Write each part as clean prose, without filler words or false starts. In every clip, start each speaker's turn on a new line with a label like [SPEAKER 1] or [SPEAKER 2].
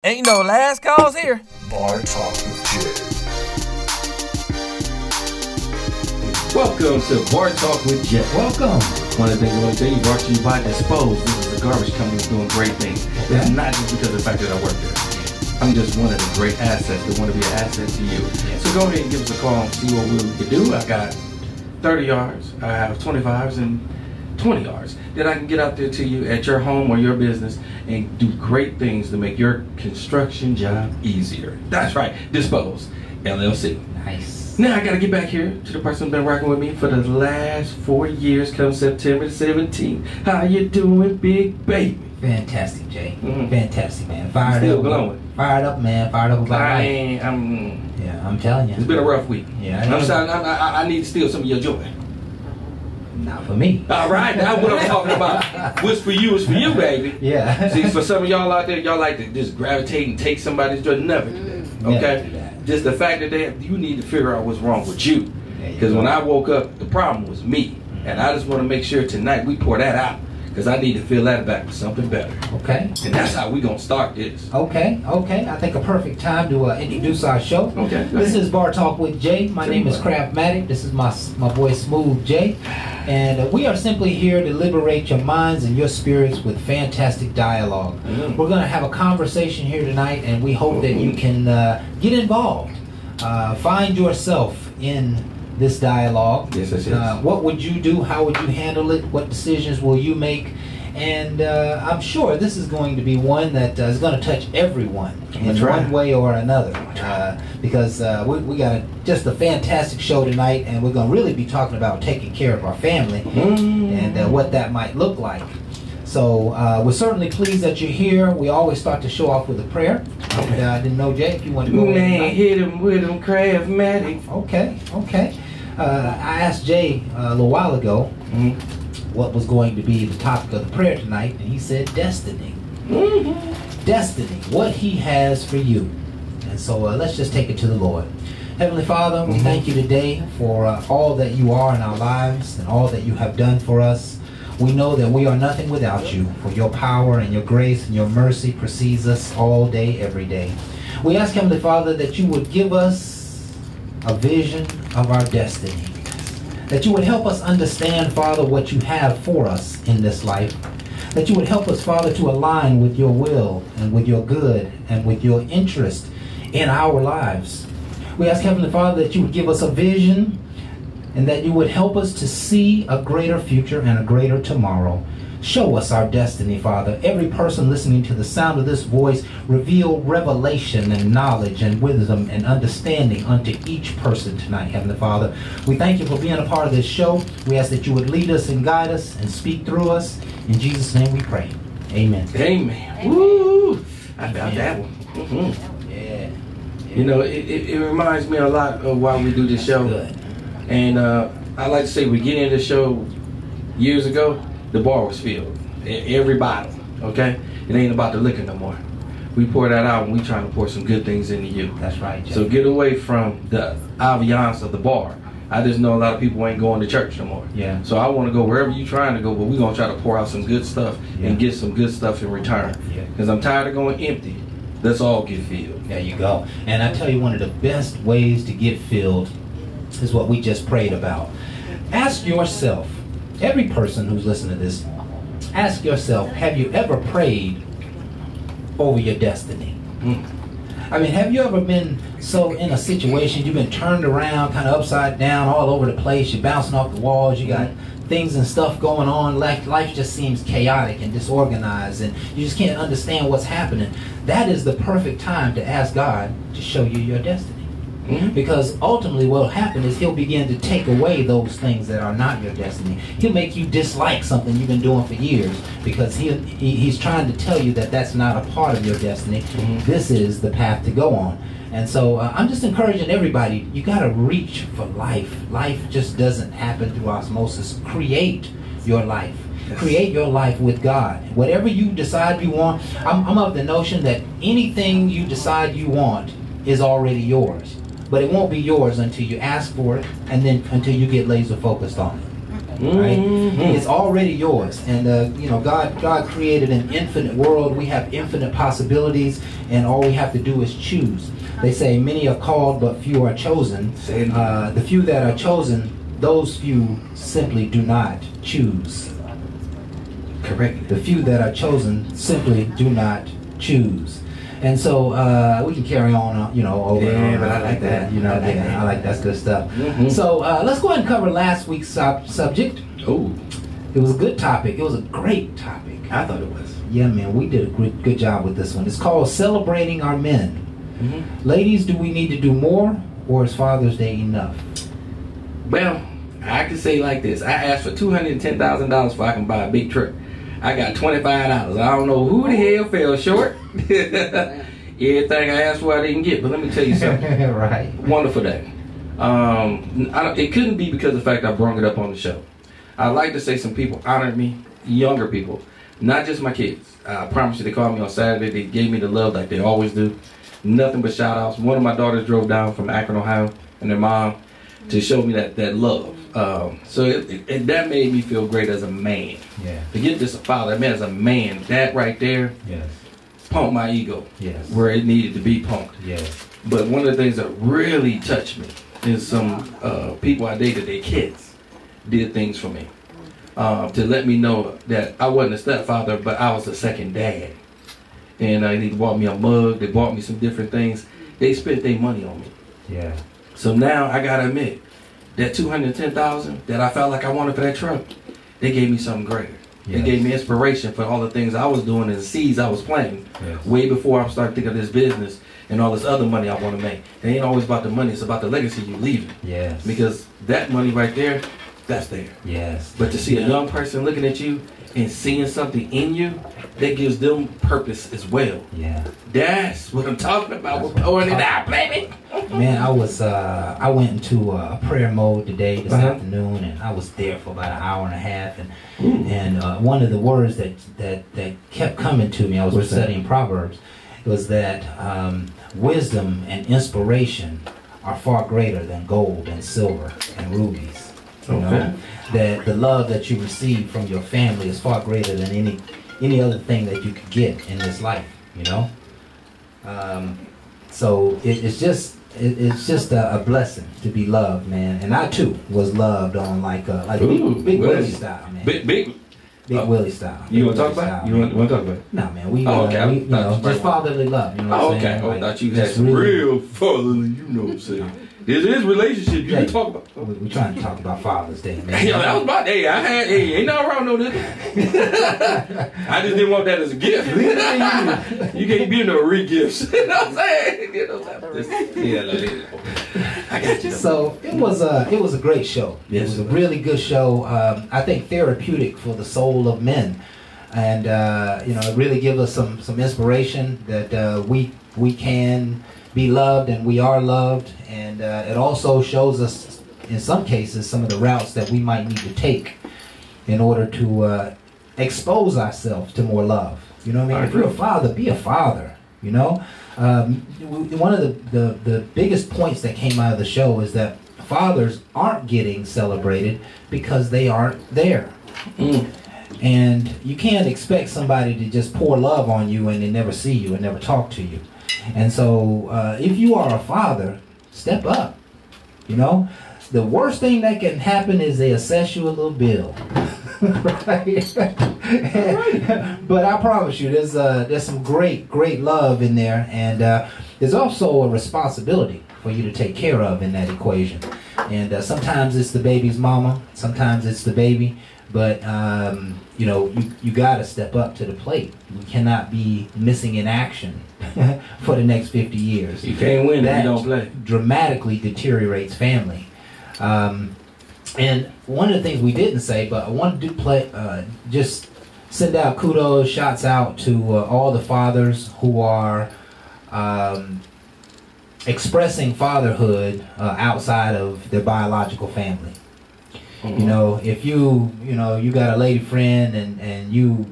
[SPEAKER 1] Ain't no last calls here.
[SPEAKER 2] Bar Talk with Jay.
[SPEAKER 3] Welcome to Bar Talk with Jay. Welcome. One of the things I want to tell you, brought to you by Dispose. This is a garbage company that's doing great things. Okay. It's not just because of the fact that I work there. I'm just one of the great assets that want to be an asset to you. So go ahead and give us a call and see what we can do. I got 30 yards. I have 25s and 20 yards that I can get out there to you at your home or your business and do great things to make your construction job easier. That's right, Dispose, LLC.
[SPEAKER 4] Nice.
[SPEAKER 3] Now I gotta get back here to the person who's been rocking with me for the last 4 years, come September 17th. How you doing, big baby?
[SPEAKER 4] Fantastic, Jay.
[SPEAKER 3] Mm-hmm.
[SPEAKER 4] Fantastic, man. Fired
[SPEAKER 3] Still
[SPEAKER 4] up.
[SPEAKER 3] glowing.
[SPEAKER 4] Fired up, man. Fired up about life. I'm telling you.
[SPEAKER 3] It's been a rough week.
[SPEAKER 4] Yeah.
[SPEAKER 3] I'm sorry. I need to steal some of your joy.
[SPEAKER 4] Not for me.
[SPEAKER 3] All right, that's what I'm talking about. What's for you is for you, baby.
[SPEAKER 4] Yeah.
[SPEAKER 3] See, for some of y'all out there, y'all like to just gravitate and take somebody's joy. Never do that. Okay?
[SPEAKER 4] Never do that.
[SPEAKER 3] Just the fact that you need to figure out what's wrong with you. Because when I woke up, the problem was me. And I just want to make sure tonight we pour that out. Because I need to fill that back with something better.
[SPEAKER 4] Okay.
[SPEAKER 3] And that's how we going to start this.
[SPEAKER 4] Okay. I think a perfect time to introduce our show.
[SPEAKER 3] Okay.
[SPEAKER 4] This is Bar Talk with Jay. My name is Craftmatic. This is my boy Smooth Jay. And we are simply here to liberate your minds and your spirits with fantastic dialogue.
[SPEAKER 3] Mm-hmm.
[SPEAKER 4] We're going to have a conversation here tonight, and we hope that you can get involved. Find yourself in this dialogue.
[SPEAKER 3] Yes.
[SPEAKER 4] What would you do? How would you handle it? What decisions will you make? And I'm sure this is going to be one that is going to touch everyone in one way or another. Because we got just a fantastic show tonight, and we're going to really be talking about taking care of our family and what that might look like. So we're certainly pleased that you're here. We always start the show off with a prayer. And I didn't know, Jay, if you want to go ahead.
[SPEAKER 3] Man, hit him with him, Craftmatic.
[SPEAKER 4] Okay. I asked Jay a little while ago what was going to be the topic of the prayer tonight, and he said destiny. Destiny, what he has for you. And so let's just take it to the Lord. Heavenly Father, we thank you today for all that you are in our lives and all that you have done for us. We know that we are nothing without you, for your power and your grace and your mercy precedes us all day, every day. We ask, Heavenly Father, that you would give us a vision of our destiny. That you would help us understand, Father, what you have for us in this life. That you would help us, Father, to align with your will and with your good and with your interest in our lives. We ask, Heavenly Father, that you would give us a vision and that you would help us to see a greater future and a greater tomorrow. Show us our destiny, Father. Every person listening to the sound of this voice, reveal revelation and knowledge and wisdom and understanding unto each person tonight, Heavenly Father. We thank you for being a part of this show. We ask that you would lead us and guide us and speak through us. In Jesus' name we pray. Amen.
[SPEAKER 3] Amen. Woo! I found that one.
[SPEAKER 4] Yeah.
[SPEAKER 3] You know, it reminds me a lot of why we do this show.
[SPEAKER 4] Good.
[SPEAKER 3] And I like to say, we get into the show years ago, the bar was filled. Every bottle, okay? It ain't about the liquor no more. We pour that out and we trying to pour some good things into you.
[SPEAKER 4] That's right, Jay.
[SPEAKER 3] So get away from the ambiance of the bar. I just know a lot of people ain't going to church no more.
[SPEAKER 4] Yeah.
[SPEAKER 3] So I want to go wherever you trying to go, but we're going to try to pour out some good stuff and get some good stuff in return.
[SPEAKER 4] Yeah.
[SPEAKER 3] Because I'm tired of going empty. Let's all get filled.
[SPEAKER 4] There you go. And I tell you, one of the best ways to get filled is what we just prayed about. Ask yourself, every person who's listening to this, ask yourself, have you ever prayed over your destiny? I mean, have you ever been so in a situation, you've been turned around, kind of upside down, all over the place, you're bouncing off the walls, you got things and stuff going on, life just seems chaotic and disorganized, and you just can't understand what's happening. That is the perfect time to ask God to show you your destiny. Because ultimately what will happen is he'll begin to take away those things that are not your destiny. He'll make you dislike something you've been doing for years because he's trying to tell you that that's not a part of your destiny. This is the path to go on. And so I'm just encouraging everybody, you got to reach for life. Life just doesn't happen through osmosis. Create your life. Create your life with God. Whatever you decide you want, I'm of the notion that anything you decide you want is already yours. But it won't be yours until you ask for it and then until you get laser focused on it. right? It's already yours. And God created an infinite world. We have infinite possibilities, and all we have to do is choose. They say many are called, but few are chosen. The few that are chosen, those few simply do not choose. Correct. The few that are chosen simply do not choose. And so we can carry on, over.
[SPEAKER 3] Yeah, but I like that.
[SPEAKER 4] I like that's good stuff. So let's go ahead and cover last week's subject.
[SPEAKER 3] Oh,
[SPEAKER 4] it was a good topic. It was a great topic.
[SPEAKER 3] I thought it was.
[SPEAKER 4] Yeah, man, we did a good job with this one. It's called Celebrating Our Men. Ladies, do we need to do more, or is Father's Day enough?
[SPEAKER 3] Well, I can say like this. I asked for $210,000 so I can buy a big truck. I got $25. I don't know who the hell fell short. Everything I asked for I didn't get. But let me tell you something.
[SPEAKER 4] Right.
[SPEAKER 3] Wonderful day. It couldn't be because of the fact I brought it up on the show. I'd like to say some people honored me, younger people, not just my kids. I promise you, they called me on Saturday. They gave me the love like they always do. Nothing but shout outs. One of my daughters drove down from Akron, Ohio, and their mom to show me that love. So that made me feel great as a man.
[SPEAKER 4] Yeah.
[SPEAKER 3] To get this father, man, as a man, that right there,
[SPEAKER 4] Yes.
[SPEAKER 3] pumped my ego.
[SPEAKER 4] Yes.
[SPEAKER 3] Where it needed to be pumped.
[SPEAKER 4] Yes.
[SPEAKER 3] But one of the things that really touched me is some people I dated, their kids, did things for me. To let me know that I wasn't a stepfather, but I was a second dad. And they bought me a mug, they bought me some different things. They spent their money on me.
[SPEAKER 4] Yeah.
[SPEAKER 3] So now I gotta admit, that $210,000 that I felt like I wanted for that truck, they gave me something greater.
[SPEAKER 4] Yes.
[SPEAKER 3] They gave me inspiration for all the things I was doing and the seeds I was planting.
[SPEAKER 4] Yes.
[SPEAKER 3] Way before I started thinking of this business and all this other money I want to make. It ain't always about the money, it's about the legacy you leaving.
[SPEAKER 4] Yes.
[SPEAKER 3] Because that money right there, that's there.
[SPEAKER 4] Yes.
[SPEAKER 3] But to see a young person looking at you and seeing something in you, that gives them purpose as well.
[SPEAKER 4] Yeah.
[SPEAKER 3] That's what I'm talking about. We're pouring it out, baby.
[SPEAKER 4] Man, I went into a prayer mode today, this afternoon, and I was there for about an hour and a half. And one of the words that kept coming to me, I was studying Proverbs, was that wisdom and inspiration are far greater than gold and silver and rubies. You know, that the love that you receive from your family is far greater than any other thing that you could get in this life. You know, so it's just a blessing to be loved, man. And I too was loved on like Big Willie style, man.
[SPEAKER 3] Big
[SPEAKER 4] Willie style.
[SPEAKER 3] You want to talk about it? You want to talk about it?
[SPEAKER 4] No, man. We just fatherly love. You know what I'm saying?
[SPEAKER 3] I thought you had some real fatherly. You know what I'm saying? This is relationship. You can talk about.
[SPEAKER 4] We're trying to talk about Father's Day, man.
[SPEAKER 3] Yeah, that was my day. Ain't nothing wrong with that. I just didn't want that as a gift. You can't be no re-gifts. You know what I'm saying? I got you.
[SPEAKER 4] So it was a great show.
[SPEAKER 3] Yes,
[SPEAKER 4] it was a really good show. I think therapeutic for the soul of men, and it really gives us some inspiration that we can be loved and we are loved, and it also shows us in some cases some of the routes that we might need to take in order to expose ourselves to more love. You know what I mean? If you're a father, be a father. You know, one of the biggest points that came out of the show is that fathers aren't getting celebrated because they aren't there. And you can't expect somebody to just pour love on you and they never see you and never talk to you. And so if you are a father, step up. You know, the worst thing that can happen is they assess you a little bill. Right? But I promise you, there's some great love in there, and there's also a responsibility for you to take care of in that equation. And sometimes it's the baby's mama, sometimes it's the baby, but you got to step up to the plate. You cannot be missing in action for the next 50 years.
[SPEAKER 3] You can't win if you don't play.
[SPEAKER 4] Dramatically deteriorates family. And one of the things we didn't say, but I wanted to play, just send out kudos, shouts out to all the fathers who are expressing fatherhood outside of their biological family. You know, if you got a lady friend and you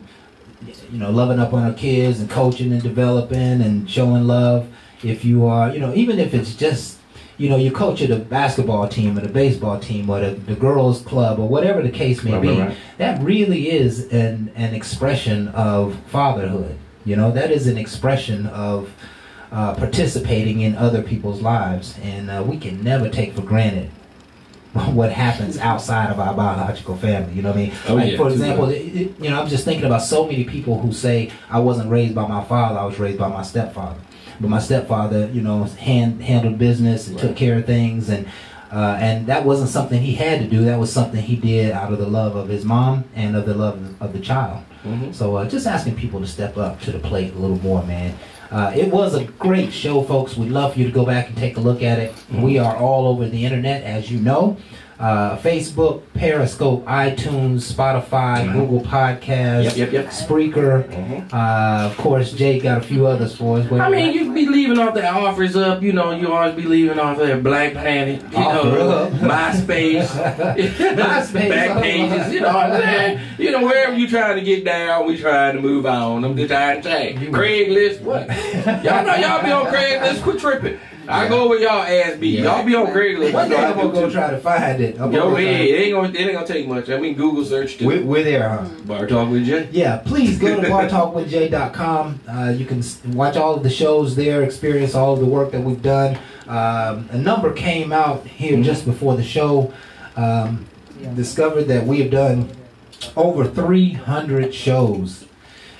[SPEAKER 4] loving up on her kids and coaching and developing and showing love, if you are, even if it's just you know, you coach at a basketball team or the baseball team or the girls club or whatever the case may be, that really is an expression of fatherhood. You know, that is an expression of participating in other people's lives, and we can never take for granted what happens outside of our biological family. You know what I mean? Like, for example, you know, I'm just thinking about so many people who say, I wasn't raised by my father, I was raised by my stepfather. But my stepfather, you know, handled business and took care of things, and that wasn't something he had to do. That was something he did out of the love of his mom and of the love of the child. So just asking people to step up to the plate a little more, man. It was a great show, folks. We'd love for you to go back and take a look at it. We are all over the internet, as you know. Facebook, Periscope, iTunes, Spotify, Google Podcasts, Spreaker. Of course, Jay got a few others for us.
[SPEAKER 3] I mean, you be leaving off the offers up. You know, you always be leaving off there. Black Planet, you know, MySpace, Back Pages. You know what I'm saying? You know, wherever you trying to get down, we trying to move on. I'm just trying to change. Craigslist, what? Y'all know y'all be on Craigslist. Quit tripping. I go with y'all ass beat. Y'all be on Craigslist.
[SPEAKER 4] One day I'm gonna go try to find it.
[SPEAKER 3] Yo, it ain't gonna take much. I mean, Google search too.
[SPEAKER 4] We're there, huh?
[SPEAKER 3] Bar Talk with Jay.
[SPEAKER 4] Yeah, please go to bartalkwithjay.com. You can watch all of the shows there, experience all of the work that we've done. A number came out here just before the show. Discovered that we have done over 300 shows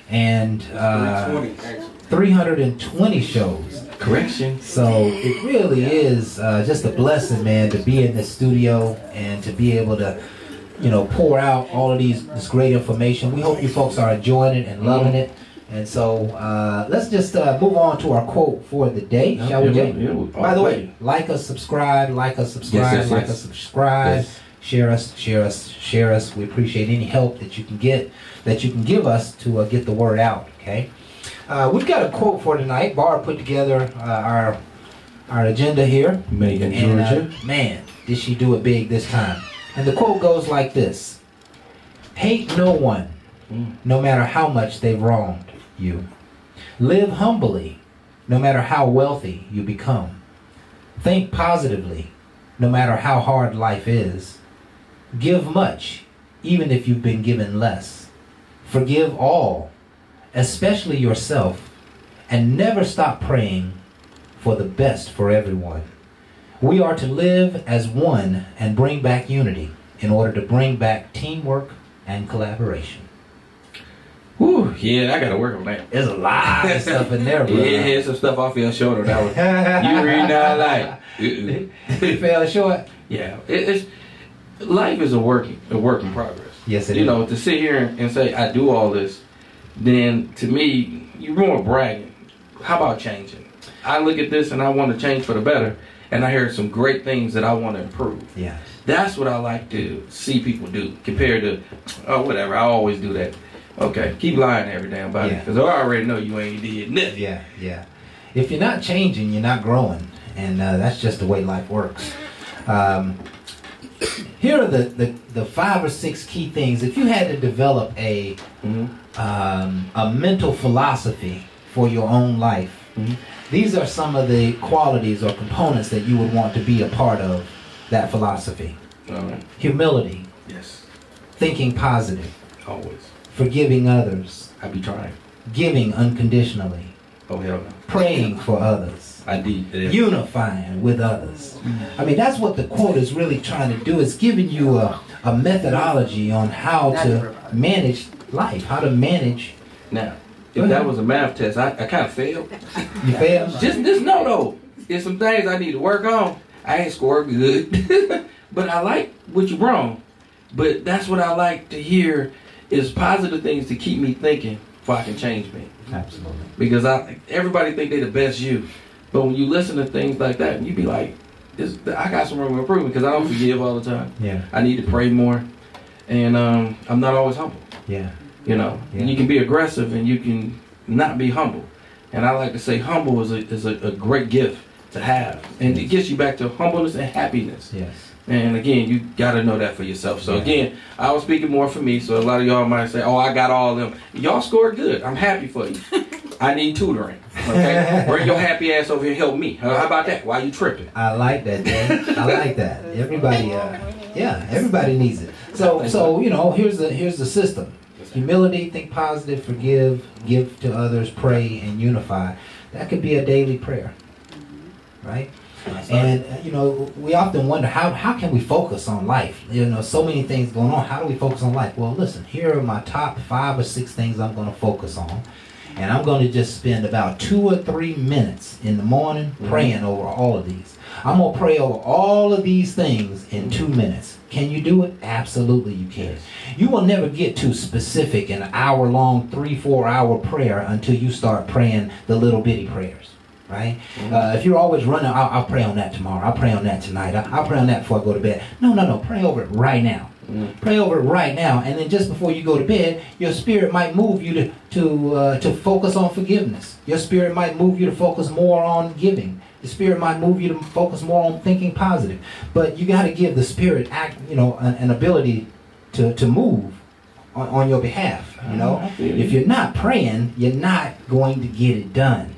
[SPEAKER 4] and 320 shows.
[SPEAKER 3] Correction.
[SPEAKER 4] So it really is just a blessing, man, to be in the studio and to be able to, you know, pour out all of this great information. We hope you folks are enjoying it and loving it. And so let's just move on to our quote for the day, shall we, Jay? By the way, like us, subscribe, subscribe. Share us. We appreciate any help that you can give us to get the word out. Okay. We've got a quote for tonight. Bar put together our agenda here.
[SPEAKER 3] Megan Georgia.
[SPEAKER 4] Man, did she do it big this time. And the quote goes like this. Hate no one, no matter how much they've wronged you. Live humbly, no matter how wealthy you become. Think positively, no matter how hard life is. Give much, even if you've been given less. Forgive all, especially yourself, and never stop praying for the best for everyone. We are to live as one and bring back unity in order to bring back teamwork and collaboration.
[SPEAKER 3] Whew, yeah, I gotta work on that.
[SPEAKER 4] There's a lot of stuff in there, bro.
[SPEAKER 3] Yeah, some stuff I fell short on that one. You read that like
[SPEAKER 4] You fell short?
[SPEAKER 3] Yeah, it's life is a work in progress.
[SPEAKER 4] Yes, it is.
[SPEAKER 3] You know, to sit here and say I do all this, then to me, you're more bragging. How about changing? I look at this and I want to change for the better, and I hear some great things that I want to improve.
[SPEAKER 4] Yeah.
[SPEAKER 3] That's what I like to see people do compared to, oh, whatever, I always do that. Okay, keep lying every damn body, because I already know you ain't did nothing.
[SPEAKER 4] Yeah. If you're not changing, you're not growing, and that's just the way life works. Here are the 5 or 6 key things. If you had to develop a mental philosophy for your own life, these are some of the qualities or components that you would want to be a part of that philosophy.
[SPEAKER 3] All right.
[SPEAKER 4] Humility.
[SPEAKER 3] Yes.
[SPEAKER 4] Thinking positive.
[SPEAKER 3] Always.
[SPEAKER 4] Forgiving others.
[SPEAKER 3] I be trying.
[SPEAKER 4] Giving unconditionally.
[SPEAKER 3] Oh, hell no.
[SPEAKER 4] Praying for others.
[SPEAKER 3] I did.
[SPEAKER 4] Unifying with others. I mean, that's what the quote is really trying to do. It's giving you a methodology on how to manage life, how to manage.
[SPEAKER 3] Now, if that was a math test, I kind of failed.
[SPEAKER 4] You failed?
[SPEAKER 3] Just know though, there's some things I need to work on. I ain't scored good, but I like what you brought. But that's what I like to hear is positive things to keep me thinking before I can change me.
[SPEAKER 4] Absolutely.
[SPEAKER 3] Because everybody think they the best you, but when you listen to things like that, you be like, I got some room for improvement because I don't forgive all the time.
[SPEAKER 4] Yeah.
[SPEAKER 3] I need to pray more, and I'm not always humble.
[SPEAKER 4] Yeah.
[SPEAKER 3] You know, you can be aggressive and you can not be humble. And I like to say humble is a great gift to have. And it gets you back to humbleness and happiness.
[SPEAKER 4] Yes.
[SPEAKER 3] And again, you got to know that for yourself. So again, I was speaking more for me. So a lot of y'all might say, oh, I got all of them. Y'all scored good. I'm happy for you. I need tutoring. Okay? Bring your happy ass over here and help me. How about that? Why you tripping?
[SPEAKER 4] I like that, man. I like that. Everybody, everybody needs it. So you know, here's the system: humility, think positive, forgive, give to others, pray, and unify. That could be a daily prayer, right? And you know, we often wonder how can we focus on life? You know, so many things going on. How do we focus on life? Well, listen, here are my top 5 or 6 things I'm going to focus on, and I'm going to just spend about 2 or 3 minutes in the morning praying over all of these. I'm going to pray over all of these things in 2 minutes. Can you do it? Absolutely, you can. You will never get too specific in an hour-long, 3-4 hour prayer until you start praying the little bitty prayers. Right? If you're always running, I'll pray on that tomorrow. I'll pray on that tonight. I'll pray on that before I go to bed. No. Pray over it right now. Pray over it right now. And then just before you go to bed, your spirit might move you to focus on forgiveness. Your spirit might move you to focus more on giving. The spirit might move you to focus more on thinking positive. But you got to give the spirit an ability to move on your behalf. You know, if you're not praying, you're not going to get it done.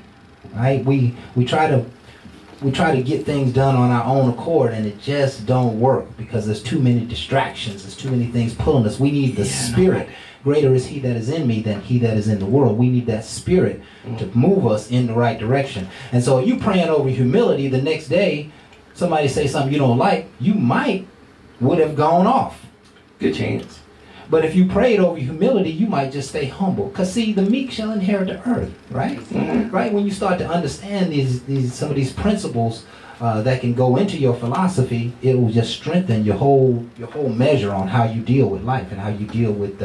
[SPEAKER 4] Right? We try to get things done on our own accord, and it just don't work because there's too many distractions. There's too many things pulling us. We need the Spirit. Greater is He that is in me than he that is in the world. We need that Spirit to move us in the right direction. And so, you praying over humility, the next day, somebody say something you don't like, you would have gone off.
[SPEAKER 3] Good chance.
[SPEAKER 4] But if you prayed over humility, you might just stay humble. Because see, the meek shall inherit the earth, right? Right? When you start to understand some of these principles that can go into your philosophy, it will just strengthen your whole measure on how you deal with life and how you deal with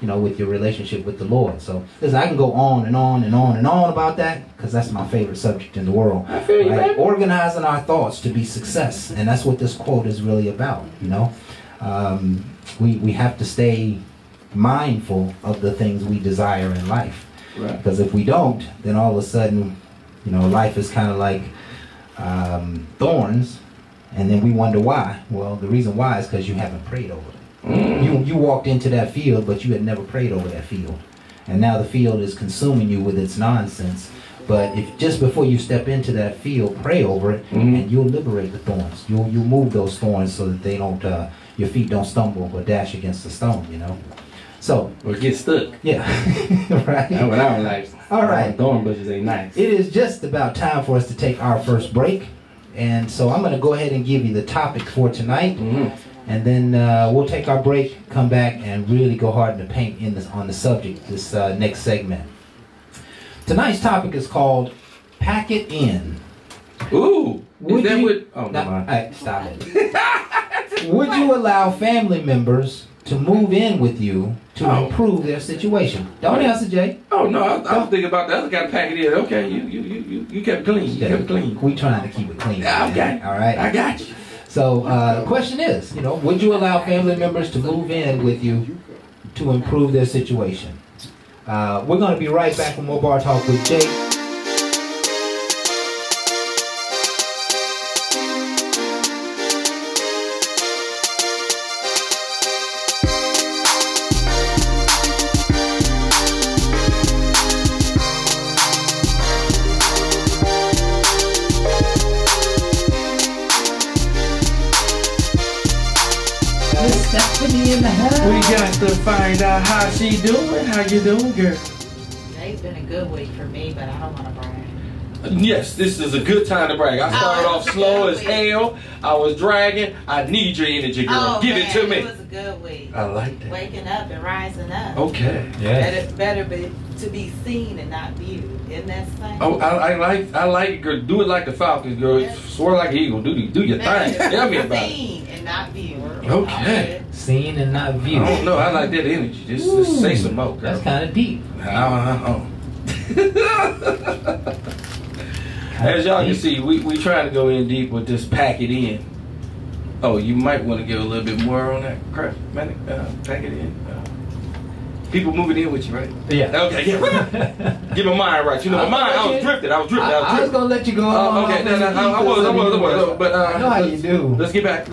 [SPEAKER 4] with your relationship with the Lord. So listen, I can go on and on and on and on about that because that's my favorite subject in the world.
[SPEAKER 3] I feel you,
[SPEAKER 4] right?
[SPEAKER 3] baby.
[SPEAKER 4] Organizing our thoughts to be success, and that's what this quote is really about. You know. We have to stay mindful of the things we desire in life. Right. Because if we don't, then all of a sudden, life is kind of like thorns, and then we wonder why. Well, the reason why is because you haven't prayed over it. You walked into that field, but you had never prayed over that field. And now the field is consuming you with its nonsense. But if just before you step into that field, pray over it, and you'll liberate the thorns. You'll move those thorns so that they don't, your feet don't stumble or dash against the stone. So
[SPEAKER 3] or get stuck.
[SPEAKER 4] Yeah, right.
[SPEAKER 3] That's what I don't like.
[SPEAKER 4] All right.
[SPEAKER 3] Thorn bushes ain't nice.
[SPEAKER 4] It is just about time for us to take our first break, and so I'm going to go ahead and give you the topic for tonight, and then we'll take our break, come back, and really go hard in the paint on the subject. This next segment. Tonight's topic is called "Pack It In."
[SPEAKER 3] Ooh,
[SPEAKER 4] Would
[SPEAKER 3] is that
[SPEAKER 4] you,
[SPEAKER 3] what? Oh,
[SPEAKER 4] no,
[SPEAKER 3] no,
[SPEAKER 4] all right, stop it. Would you allow family members to move in with you to improve their situation? Don't answer, Jay.
[SPEAKER 3] Oh no, I was thinking about the other guy to pack it in. Okay, you kept it clean. You kept it clean.
[SPEAKER 4] We trying to keep it clean.
[SPEAKER 3] Okay,
[SPEAKER 4] all right.
[SPEAKER 3] I got you.
[SPEAKER 4] So the question is, would you allow family members to move in with you to improve their situation? We're going to be right back with more Bar Talk with Jay.
[SPEAKER 3] We got to find out how she doing. How you doing, girl?
[SPEAKER 5] It's been a good week for me, but I don't want to brag.
[SPEAKER 3] Yes, this is a good time to brag. I started off slow as hell. I was dragging. I need your energy, girl. Give it to me.
[SPEAKER 5] It was a good week.
[SPEAKER 3] I like that.
[SPEAKER 5] Waking up and rising up.
[SPEAKER 3] Okay.
[SPEAKER 4] Yeah.
[SPEAKER 5] Better be to be seen and not viewed. Isn't that something?
[SPEAKER 3] Oh, I like it, girl. Do it like the Falcons, girl.
[SPEAKER 5] Yes.
[SPEAKER 3] Soar like an eagle. Do your thing. Tell me about it.
[SPEAKER 5] Seen and not viewed.
[SPEAKER 3] Okay.
[SPEAKER 4] Seen and not viewed.
[SPEAKER 3] I don't know. I like that energy. Just say some more, girl.
[SPEAKER 4] That's kind of deep.
[SPEAKER 3] As y'all can see, we trying to go in deep with this pack it in. Oh, you might want to give a little bit more on that crap, man. Pack it in. People moving in with you, right?
[SPEAKER 4] Yeah.
[SPEAKER 3] Okay, yeah. Get my mind right. You know, my mind, I was drifted. I was
[SPEAKER 4] was gonna let you go on.
[SPEAKER 3] Okay, I was. But
[SPEAKER 4] I know how you do.
[SPEAKER 3] Let's get back.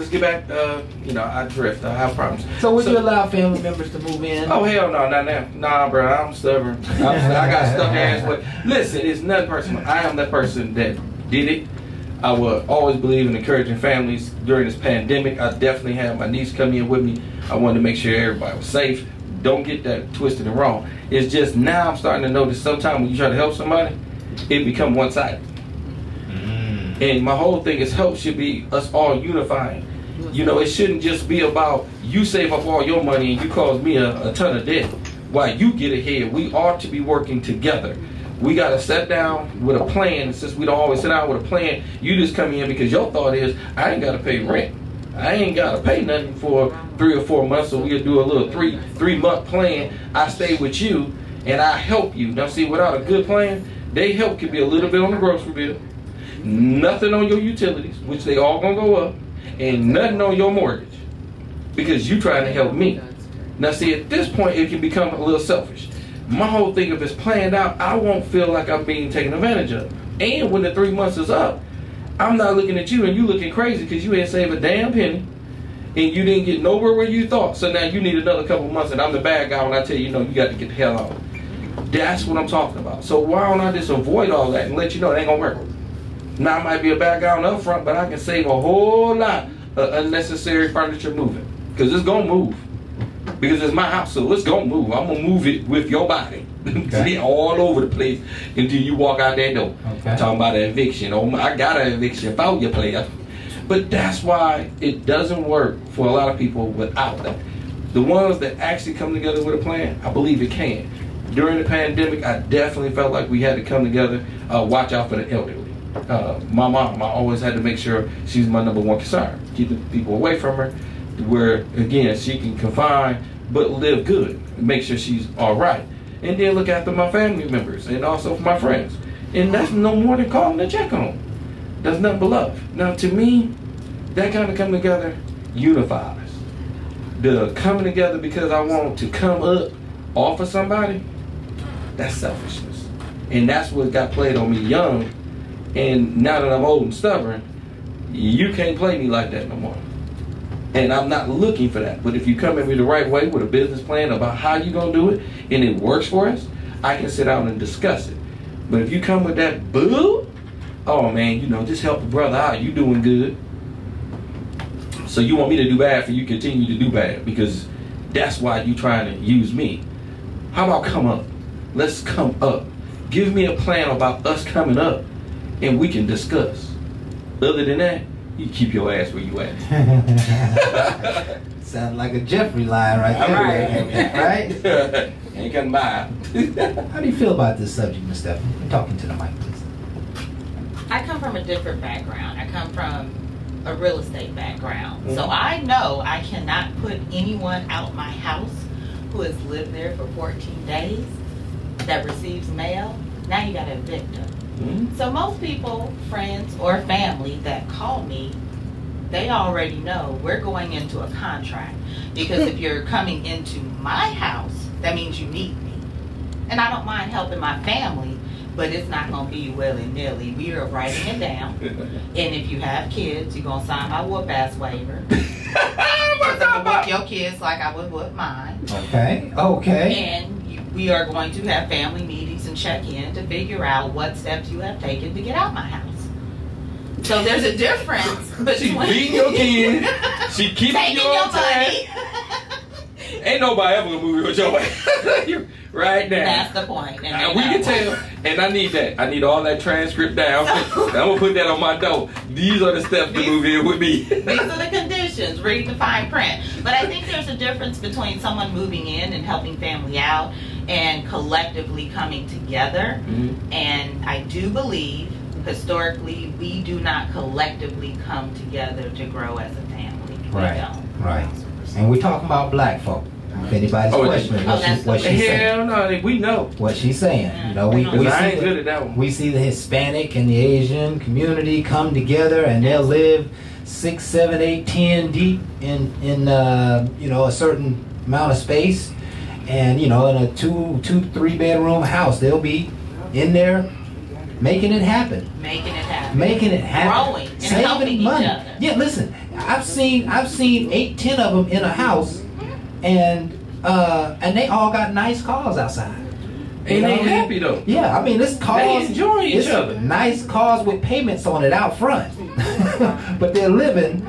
[SPEAKER 3] You know, I drift. I have problems.
[SPEAKER 4] So would you allow family members to move in?
[SPEAKER 3] Oh hell no, not now. Nah, bro, I'm stubborn. I got stuck ass. But listen, it's nothing personal. I am that person that did it. I will always believe in encouraging families during this pandemic. I definitely had my niece come in with me. I wanted to make sure everybody was safe. Don't get that twisted and wrong. It's just now I'm starting to notice sometimes when you try to help somebody, it become one-sided. And my whole thing is help should be us all unifying. You know, it shouldn't just be about you save up all your money and you cause me a ton of debt while you get ahead. We ought to be working together. We got to sit down with a plan. Since we don't always sit down with a plan, you just come in because your thought is, I ain't got to pay rent. I ain't got to pay nothing for 3 or 4 months, so we'll do a little three-month plan. I stay with you, and I help you. Now, see, without a good plan, they help could be a little bit on the grocery bill, nothing on your utilities, which they all going to go up, and nothing on your mortgage because you trying to help me. Now, see, at this point, it can become a little selfish. My whole thing, if it's planned out, I won't feel like I'm being taken advantage of. And when the 3 months is up, I'm not looking at you and you looking crazy because you ain't saved a damn penny and you didn't get nowhere where you thought. So now you need another couple months and I'm the bad guy when I tell you, no, you got to get the hell out. That's what I'm talking about. So why don't I just avoid all that and let you know it ain't going to work? Now I might be a bad guy on the up front, but I can save a whole lot of unnecessary furniture moving because it's going to move. Because it's my house, so it's going to move. I'm going to move it with your body. Okay. All over the place until you walk out that door. Okay. I'm talking about an eviction. Oh, I got an eviction for you, player. But that's why it doesn't work for a lot of people without that. The ones that actually come together with a plan, I believe it can. During the pandemic, I definitely felt like we had to come together, watch out for the elderly. My mom, I always had to make sure she's my #1 concern. Keeping people away from her, where, again, she can confine but live good. Make sure she's all right. And then look after my family members and also for my friends. And that's no more than calling to check on them. That's nothing but love. Now, to me, that kind of come together unifies. The coming together because I want to come up off of somebody, that's selfishness. And that's what got played on me young. And now that I'm old and stubborn, you can't play me like that no more. And I'm not looking for that. But if you come at me the right way with a business plan about how you're going to do it and it works for us, I can sit down and discuss it. But if you come with that boo, oh man, you know, just help a brother out. You doing good. So you want me to do bad for you continue to do bad because that's why you trying to use me. How about come up? Let's come up. Give me a plan about us coming up and we can discuss. Other than that, you keep your ass where you at.
[SPEAKER 4] Sounds like a Jeffrey line right there. Right?
[SPEAKER 3] Ain't coming by.
[SPEAKER 4] How do you feel about this subject, Ms. Stephanie? I'm talking to the mic, please.
[SPEAKER 5] I come from a different background. I come from a real estate background. So I know I cannot put anyone out my house who has lived there for 14 days that receives mail. Now you got to evict them. So most people, friends or family that call me, they already know we're going into a contract. Because if you're coming into my house, that means you need me. And I don't mind helping my family, but it's not going to be willy-nilly. We are writing it down. And if you have kids, you're going to sign my whoop-ass waiver. I'm going to whoop your kids like I would whoop mine.
[SPEAKER 4] Okay, okay.
[SPEAKER 5] And we are going to have family meetings and check in to figure out what steps you have taken to get out my house. So there's a difference between
[SPEAKER 3] She beating your kids. She keeping your money. Ain't nobody ever gonna move you with your way. Right now.
[SPEAKER 5] That's the point.
[SPEAKER 3] And we can tell. And I need that. I need all that transcript down. I'm gonna put that on my door. These are the steps to move in with me.
[SPEAKER 5] These are the conditions. Read the fine print. But I think there's a difference between someone moving in and helping family out and collectively coming together. And I do believe historically we do not collectively come together to grow as a family.
[SPEAKER 4] Right. We don't. Right. And we're talking about black folk. If anybody's questioning what she's saying.
[SPEAKER 3] Hell no, we know.
[SPEAKER 4] What she's saying. You know, we
[SPEAKER 3] I ain't good at that one.
[SPEAKER 4] We see the Hispanic and the Asian community come together and they'll live 6, 7, 8, 10 deep in you know, a certain amount of space. And you know, in a 3 bedroom house, they'll be in there making it happen.
[SPEAKER 5] Making it happen.
[SPEAKER 4] Making it happen.
[SPEAKER 5] Growing and helping
[SPEAKER 4] Saving
[SPEAKER 5] each
[SPEAKER 4] money.
[SPEAKER 5] other.
[SPEAKER 4] Yeah, listen, I've seen 8, 10 of them in a house, and they all got nice cars outside.
[SPEAKER 3] And they happy though.
[SPEAKER 4] Yeah, I mean, this cars.
[SPEAKER 3] They enjoy each other.
[SPEAKER 4] Nice cars with payments on it out front, but they're living.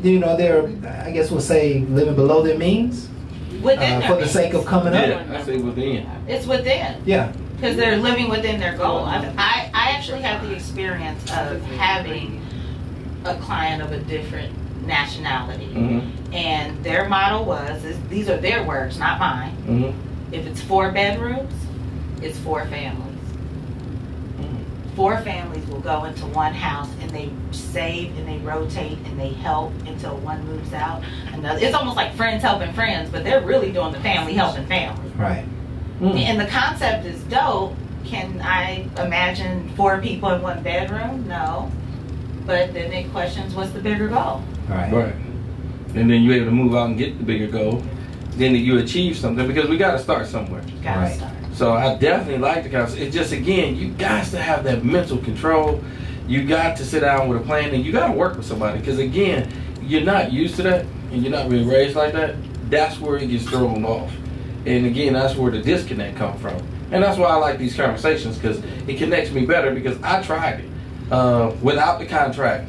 [SPEAKER 4] You know, they're, I guess we'll say, living below their means
[SPEAKER 5] Within their
[SPEAKER 4] for the
[SPEAKER 5] means.
[SPEAKER 4] sake of coming up.
[SPEAKER 3] Yeah, I say within.
[SPEAKER 5] It's within.
[SPEAKER 4] Yeah.
[SPEAKER 5] Because they're living within their goal. I actually had the experience of having a client of a different nationality. And their motto was, these are their words, not mine. If it's 4 bedrooms, it's 4 families. 4 families will go into one house, and they save and they rotate and they help until one moves out. Another, it's almost like friends helping friends, but they're really doing the family helping family.
[SPEAKER 4] Right.
[SPEAKER 5] And the concept is dope. Can I imagine 4 people in 1 bedroom? No. But then it questions, what's the bigger goal?
[SPEAKER 4] Right.
[SPEAKER 3] Right. And then you're able to move out and get the bigger goal. Then you achieve something, because we got to start somewhere.
[SPEAKER 5] Gotta
[SPEAKER 4] Right.
[SPEAKER 5] start.
[SPEAKER 3] So I definitely like the concept. It's just, again, you got to have that mental control. You got to sit down with a plan, and you got to work with somebody. Because again, you're not used to that, and you're not really raised like that. That's where it gets thrown off. And again, that's where the disconnect comes from. And that's why I like these conversations, because it connects me better, because I tried it without the contract.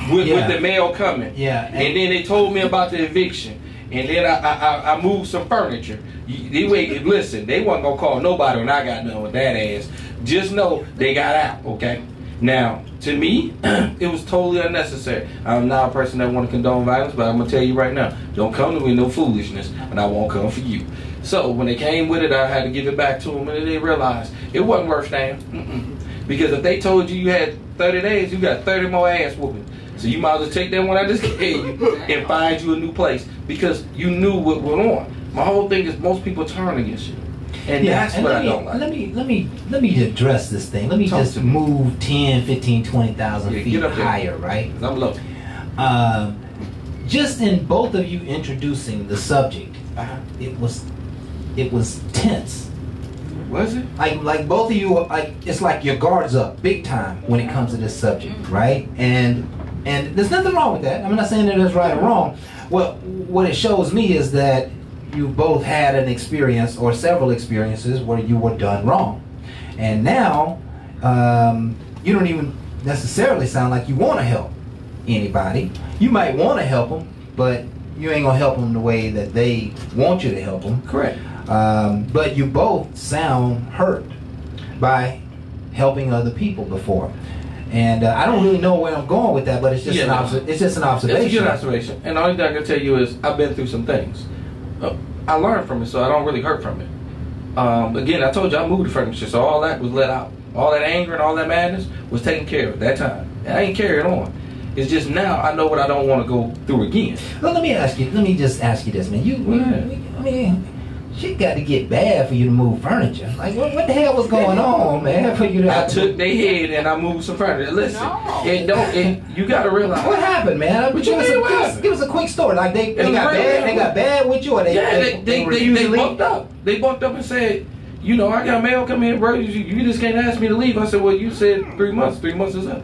[SPEAKER 3] With the mail coming.
[SPEAKER 4] Yeah.
[SPEAKER 3] And then they told me about the eviction. And then I moved some furniture. Listen, they wasn't going to call nobody when I got done with that ass. Just know they got out, okay? Now, to me, it was totally unnecessary. I'm not a person that want to condone violence, but I'm going to tell you right now, don't come to me with no foolishness, and I won't come for you. So when they came with it, I had to give it back to them, and then they realized it wasn't worth staying. Because if they told you had 30 days, you got 30 more ass whooping. So you might as well take that one I just gave you and find you a new place, because you knew what went on. My whole thing is most people turn against you. And that's what I don't like.
[SPEAKER 4] Let me address this thing. Let me
[SPEAKER 3] Talk
[SPEAKER 4] just
[SPEAKER 3] to me.
[SPEAKER 4] move 10, 15, 20,000
[SPEAKER 3] Yeah,
[SPEAKER 4] feet
[SPEAKER 3] get up there.
[SPEAKER 4] higher, right?
[SPEAKER 3] 'Cause I'm low.
[SPEAKER 4] Just in both of you introducing the subject, it was tense.
[SPEAKER 3] Was it?
[SPEAKER 4] Like both of you, it's like your guards up big time when it comes to this subject, right? And there's nothing wrong with that. I'm not saying that it's right or wrong. Well, what it shows me is that you both had an experience or several experiences where you were done wrong, and now you don't even necessarily sound like you want to help anybody. You might want to help them, but you ain't gonna help them the way that they want you to help them.
[SPEAKER 3] Correct.
[SPEAKER 4] But you both sound hurt by helping other people before. And I don't really know where I'm going with that, but it's just it's just an observation.
[SPEAKER 3] It's a good observation. And the only thing I can tell you is I've been through some things. I learned from it, so I don't really hurt from it. Again, I told you I moved the furniture, so all that was let out. All that anger and all that madness was taken care of at that time. And I ain't carry it on. It's just now I know what I don't want to go through again.
[SPEAKER 4] Well, let me just ask you this, man. I mean, shit got to get bad for you to move furniture. Like, what the hell was going on, man, for you to
[SPEAKER 3] I took their head and I moved some furniture. Listen,
[SPEAKER 5] No.
[SPEAKER 3] you got to realize.
[SPEAKER 4] What happened, man?
[SPEAKER 3] What you mean, what happened?
[SPEAKER 4] Give us a quick story. Like they
[SPEAKER 3] It was
[SPEAKER 4] got
[SPEAKER 3] real.
[SPEAKER 4] bad. They got bad with you, or they refused to leave?
[SPEAKER 3] bumped up. They bumped up and said, you know, I got mail coming in, bro. You just can't ask me to leave. I said, well, you said 3 months. 3 months is up.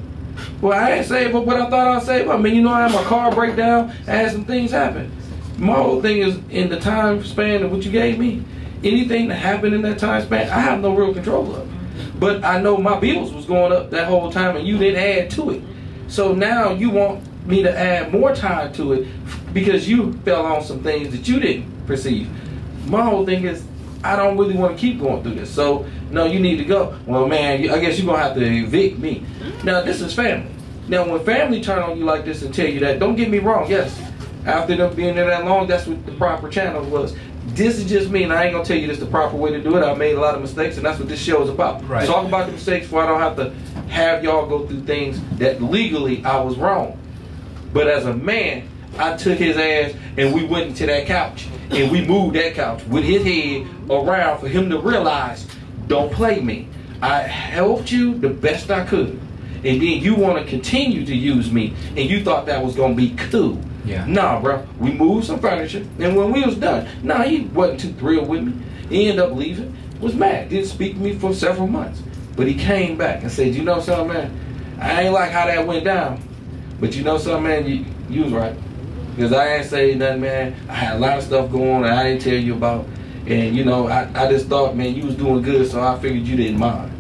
[SPEAKER 3] Well, I ain't saved up what I thought I'd save up. I mean, you know, I had my car break down. I had some things happen. My whole thing is in the time span of what you gave me. Anything that happened in that time span, I have no real control of. But I know my bills was going up that whole time, and you didn't add to it. So now you want me to add more time to it because you fell on some things that you didn't perceive. My whole thing is I don't really want to keep going through this. So, no, you need to go. Well, man, I guess you're going to have to evict me. Now, this is family. Now, when family turn on you like this and tell you that, don't get me wrong, yes. After them being there that long, that's what the proper channel was. This is just me, and I ain't going to tell you this the proper way to do it. I made a lot of mistakes, and that's what this show is about.
[SPEAKER 4] Right.
[SPEAKER 3] Talk about the mistakes before I don't have to have y'all go through things that legally I was wrong. But as a man, I took his ass and we went into that couch and we moved that couch with his head around for him to realize, don't play me. I helped you the best I could. And then you want to continue to use me and you thought that was going to be cool.
[SPEAKER 4] Yeah.
[SPEAKER 3] Nah, bro. We moved some furniture, and when we was done, nah, he wasn't too thrilled with me. He ended up leaving. Was mad. Didn't speak to me for several months. But he came back and said, "You know something, man? I ain't like how that went down. But you know something, man? You was right. Because I ain't say nothing, man. I had a lot of stuff going on that I didn't tell you about. And, you know, I just thought, man, you was doing good, so I figured you didn't mind."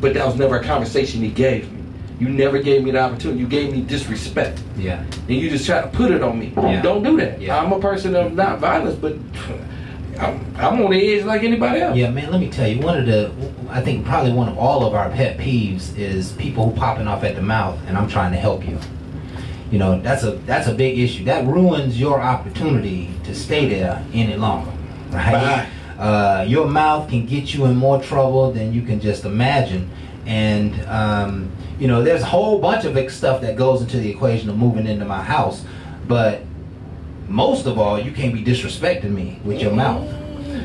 [SPEAKER 3] But that was never a conversation he gave me. You never gave me the opportunity. You gave me disrespect.
[SPEAKER 4] Yeah.
[SPEAKER 3] And you just try to put it on me.
[SPEAKER 4] Yeah.
[SPEAKER 3] Don't do that.
[SPEAKER 4] Yeah.
[SPEAKER 3] I'm a person of not violence, but I'm on the edge like anybody else.
[SPEAKER 4] Yeah, man, let me tell you, I think probably one of all of our pet peeves is people who popping off at the mouth and I'm trying to help you. You know, that's a big issue. That ruins your opportunity to stay there any longer, right? Your mouth can get you in more trouble than you can just imagine. And, you know, there's a whole bunch of stuff that goes into the equation of moving into my house. But most of all, you can't be disrespecting me with your mouth.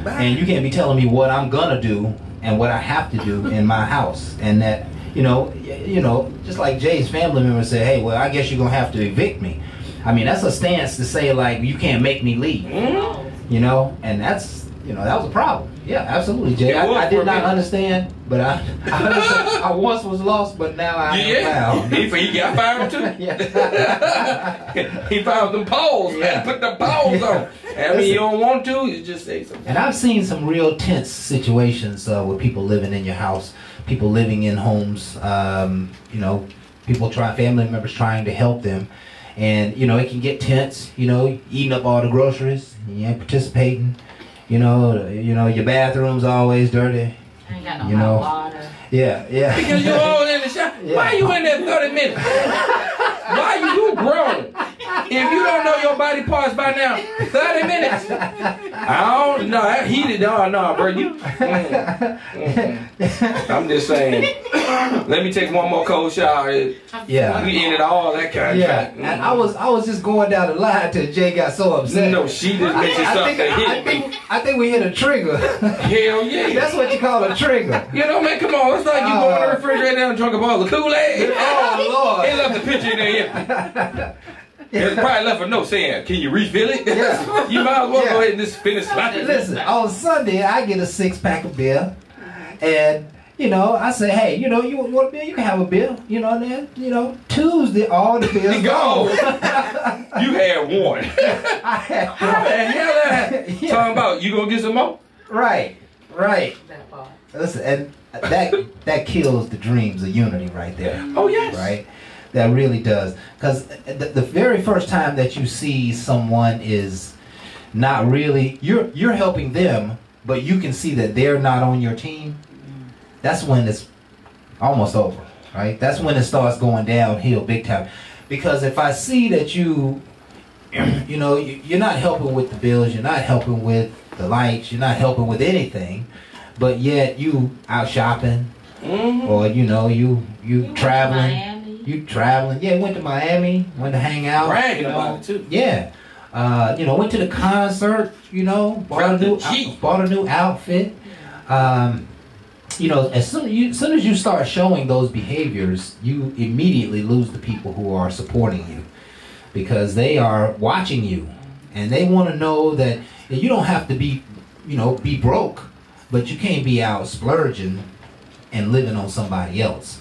[SPEAKER 4] And you can't be telling me what I'm going to do and what I have to do in my house. And that, you know, just like Jay's family members say, "Hey, well, I guess you're going to have to evict me." I mean, that's a stance to say, like, you can't make me leave. You know, and that's, you know, that was a problem. Yeah, absolutely, Jay. I did not understand, but I once was lost, but now I am found.
[SPEAKER 3] He got fired too.
[SPEAKER 4] Yeah.
[SPEAKER 3] He found them poles, man. Put the poles on. I mean, you don't want to, you just say something.
[SPEAKER 4] And I've seen some real tense situations with people living in your house, people living in homes, you know, family members trying to help them. And, you know, it can get tense, you know, eating up all the groceries, you ain't participating. You know, your bathroom's always dirty.
[SPEAKER 5] I ain't got no hot water.
[SPEAKER 4] Yeah.
[SPEAKER 3] Because you're always in the shop. Yeah. Why you in there 30 minutes? Why you grown? If you don't know your body parts by now, 30 minutes. I don't know. That heated. No, bro. I'm just saying. Let me take one more cold shower.
[SPEAKER 4] Yeah.
[SPEAKER 3] We ended all that kind of
[SPEAKER 4] stuff. And I was just going down the line till Jay got so upset.
[SPEAKER 3] No, she just mentioned something that hit me.
[SPEAKER 4] I think we hit a trigger.
[SPEAKER 3] Hell yeah.
[SPEAKER 4] That's what you call a trigger.
[SPEAKER 3] You know, man, come on. It's like you go in the refrigerator and drunk a bottle of Kool-Aid.
[SPEAKER 4] Oh, Lord.
[SPEAKER 3] They left the picture in there. It's probably left a note saying, "Can you refill it?"
[SPEAKER 4] Yeah.
[SPEAKER 3] You might as well go ahead and just finish slapping.
[SPEAKER 4] Listen, on Sunday, I get a 6-pack of beer. And, you know, I say, "Hey, you know, you want a beer? You can have a beer." You know, and then, you know, Tuesday, all the beers
[SPEAKER 3] gone. You had one.
[SPEAKER 4] I had one.
[SPEAKER 3] How the hell that? Yeah. Talking about, you gonna get some more?
[SPEAKER 4] Right.
[SPEAKER 5] That part.
[SPEAKER 4] Listen, and that kills the dreams of unity right there.
[SPEAKER 3] Oh, yes.
[SPEAKER 4] Right? That really does. Because the very first time that you see someone is not really, you're helping them, but you can see that they're not on your team, that's when it's almost over, right? That's when it starts going downhill big time. Because if I see that you know, you're not helping with the bills, you're not helping with the lights, you're not helping with anything, but yet you out shopping, or, you know, you traveling. You traveling. Yeah, went to Miami, went to hang out.
[SPEAKER 3] Bragging about it too.
[SPEAKER 4] Yeah. You know, went to the concert, you know, bought a new outfit. You know, as soon as you start showing those behaviors, you immediately lose the people who are supporting you, because they are watching you and they want to know that you don't have to be broke, but you can't be out splurging and living on somebody else.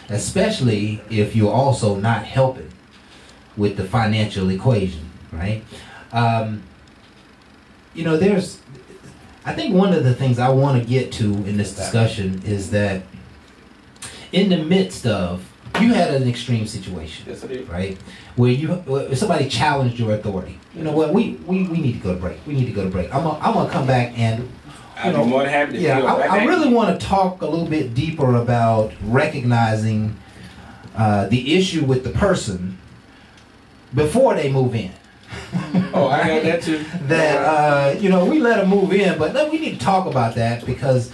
[SPEAKER 4] Especially if you're also not helping with the financial equation, right? You know, I think one of the things I want to get to in this discussion is that in the midst of, you had an extreme situation,
[SPEAKER 3] yes, I did.
[SPEAKER 4] Right? Where somebody challenged your authority. You know what? We need to go to break. We need to go to break. I'm gonna come back and.
[SPEAKER 3] I'd be more than happy to
[SPEAKER 4] I really want to talk a little bit deeper about recognizing the issue with the person before they move in.
[SPEAKER 3] Oh, I got that too.
[SPEAKER 4] That you know, we let them move in, but we need to talk about that, because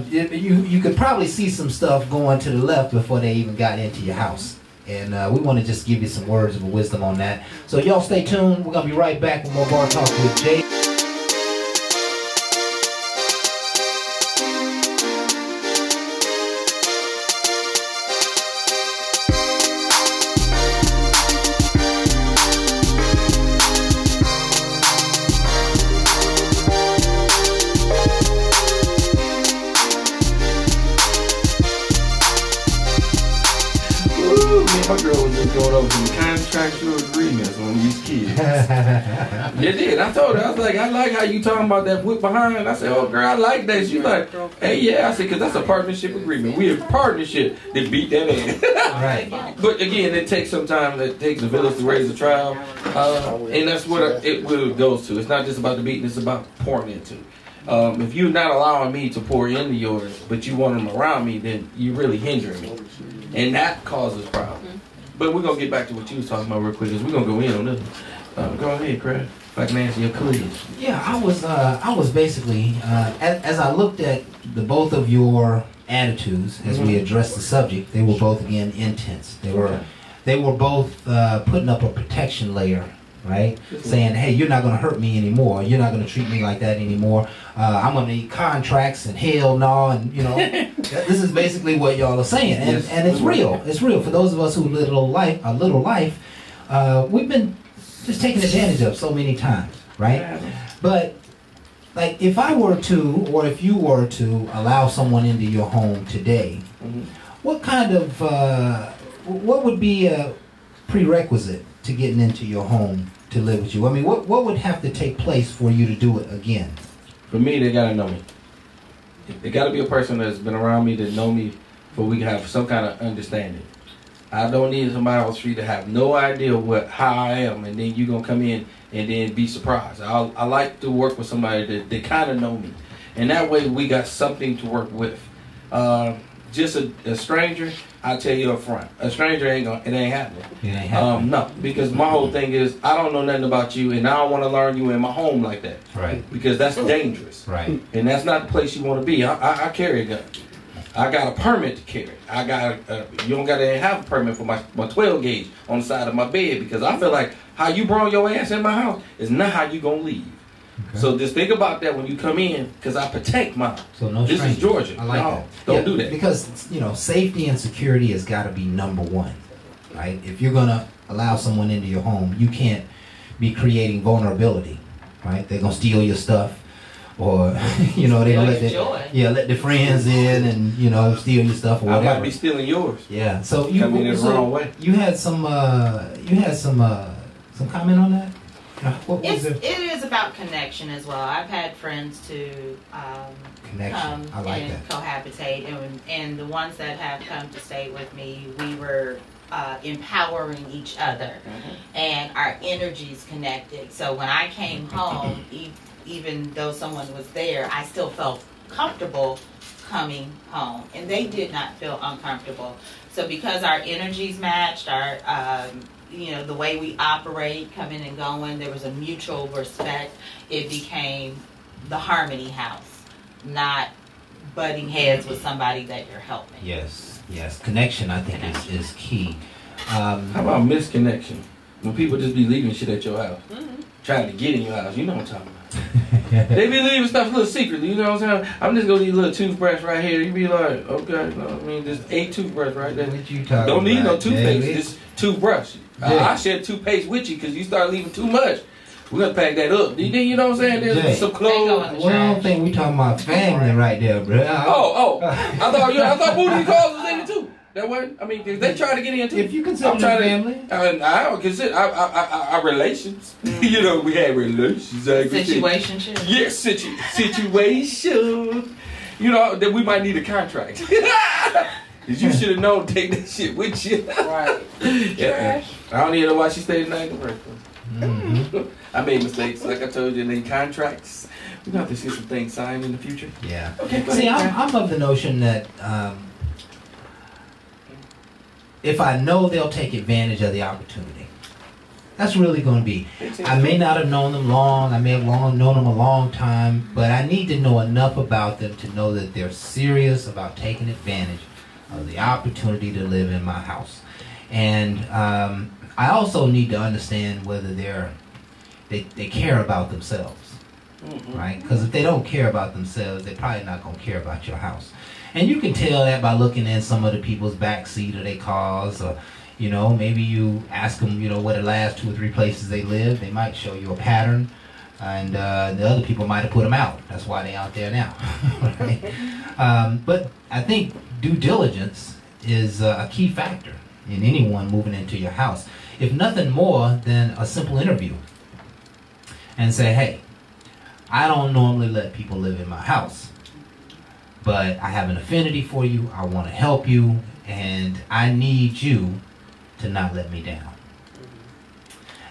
[SPEAKER 4] you could probably see some stuff going to the left before they even got into your house. And we want to just give you some words of wisdom on that. So y'all stay tuned. We're gonna be right back with more Bar Talk with Jay.
[SPEAKER 3] Woo, man, my girl was just going over some contractual agreements on these kids. You did. I told her, I was like, I like how you talking about that whip behind. I said, oh, girl, I like that. She's like, hey, yeah. I said, because that's a partnership agreement. We have partnership to beat that in.
[SPEAKER 4] Right.
[SPEAKER 3] But again, it takes some time. It takes a village to raise a child. And that's what it goes to. It's not just about the beating, it's about pouring into. If you're not allowing me to pour into yours, but you want them around me, then you're really hindering me. And that causes problems. But we're going to get back to what you was talking about real quick, because we're going to go in on this one. Go ahead, Craig. If I can answer your questions.
[SPEAKER 4] Yeah, I was basically, as I looked at the both of your attitudes as we addressed the subject, they were both, again, intense. They were both putting up a protection layer, right? Saying, hey, you're not going to hurt me anymore. You're not going to treat me like that anymore. I'm going to need contracts and hell no. And, you know, this is basically what y'all are saying. And it's real. It's real. For those of us who live a little life, we've been just taken advantage of so many times, right? But, like, if I were to, or if you were to allow someone into your home today, what kind of, what would be a prerequisite to getting into your home to live with you? I mean, what would have to take place for you to do it again?
[SPEAKER 3] For me, they gotta know me. They gotta be a person that's been around me, that know me, for we can have some kind of understanding. I don't need somebody on the street to have no idea how I am, and then you gonna come in and then be surprised. I like to work with somebody that kind of know me, and that way we got something to work with. Just a stranger, I tell you up front, a stranger it ain't happening.
[SPEAKER 4] It ain't happening.
[SPEAKER 3] No, because my whole thing is I don't know nothing about you, and I don't want to learn you in my home like that.
[SPEAKER 4] Right.
[SPEAKER 3] Because that's dangerous.
[SPEAKER 4] Right.
[SPEAKER 3] And that's not the place you want to be. I carry a gun. I got a permit to carry. You don't got to have a permit for my 12 gauge on the side of my bed, because I feel like how you brought your ass in my house is not how you gonna leave. Okay. So just think about that when you come in, because I protect mine.
[SPEAKER 4] So no
[SPEAKER 3] This
[SPEAKER 4] strangers.
[SPEAKER 3] is Georgia.
[SPEAKER 4] I like
[SPEAKER 3] no,
[SPEAKER 4] that.
[SPEAKER 3] Don't do that.
[SPEAKER 4] Because, you know, safety and security has got to be number one, right? If you're going to allow someone into your home, you can't be creating vulnerability, right? They're going to steal your stuff, or, you know, they're going to let the friends in and, you know, steal your stuff or whatever.
[SPEAKER 3] I might be stealing yours.
[SPEAKER 4] Yeah. So
[SPEAKER 3] you come in the wrong way.
[SPEAKER 4] You had some comment on that?
[SPEAKER 5] It is about connection as well. I've had friends to come and cohabitate, and the ones that have come to stay with me, we were empowering each other, and our energies connected. So when I came home, even though someone was there, I still felt comfortable coming home, and they did not feel uncomfortable. So because our energies matched, our the way we operate, coming and going, there was a mutual respect. It became the Harmony House, not butting heads with somebody that you're helping.
[SPEAKER 4] Yes. Connection, I think, is key.
[SPEAKER 3] How about misconnection? When people just be leaving shit at your house, trying to get in your house, you know what I'm talking about. They be leaving stuff a little secretly, you know what I'm saying? I'm just gonna need a little toothbrush right here. You be like, okay, no, I mean, just 8 toothbrush right there.
[SPEAKER 4] What you talking
[SPEAKER 3] Don't need
[SPEAKER 4] about,
[SPEAKER 3] no toothpaste,
[SPEAKER 4] David?
[SPEAKER 3] just toothbrush. I share toothpaste with you because you start leaving too much. We're gonna pack that up. You know what I'm saying? There's some clothes.
[SPEAKER 4] Well, I don't think we talking about family right there, bro.
[SPEAKER 3] I thought booty calls was in it too. That way, I mean, they try to get in too.
[SPEAKER 4] If you consider family,
[SPEAKER 3] I don't consider our relations. You know, we had relations.
[SPEAKER 5] Situationship.
[SPEAKER 3] Yes, situation. You know that we might need a contract. Cause you should have known to take that shit with you.
[SPEAKER 5] Right.
[SPEAKER 3] Yeah. I don't even know why she stayed the night in the first place. I made mistakes, like I told you, in the contracts. We're gonna have to see some things signed in the future.
[SPEAKER 4] Yeah.
[SPEAKER 3] Okay.
[SPEAKER 4] See, I'm of the notion that if I know they'll take advantage of the opportunity, that's really going to be. I may not have known them long. I may have known them a long time, but I need to know enough about them to know that they're serious about taking advantage of the opportunity to live in my house. And I also need to understand whether they care about themselves, right? Because if they don't care about themselves, they're probably not going to care about your house. And you can tell that by looking in some of the people's backseat of their cars, or, you know, maybe you ask them, you know, where the last 2 or 3 places they live. They might show you a pattern, and the other people might have put them out. That's why they're out there now. Right? But I think due diligence is a key factor, in anyone moving into your house, if nothing more than a simple interview. And say, hey, I don't normally let people live in my house, but I have an affinity for you. I want to help you, and I need you to not let me down.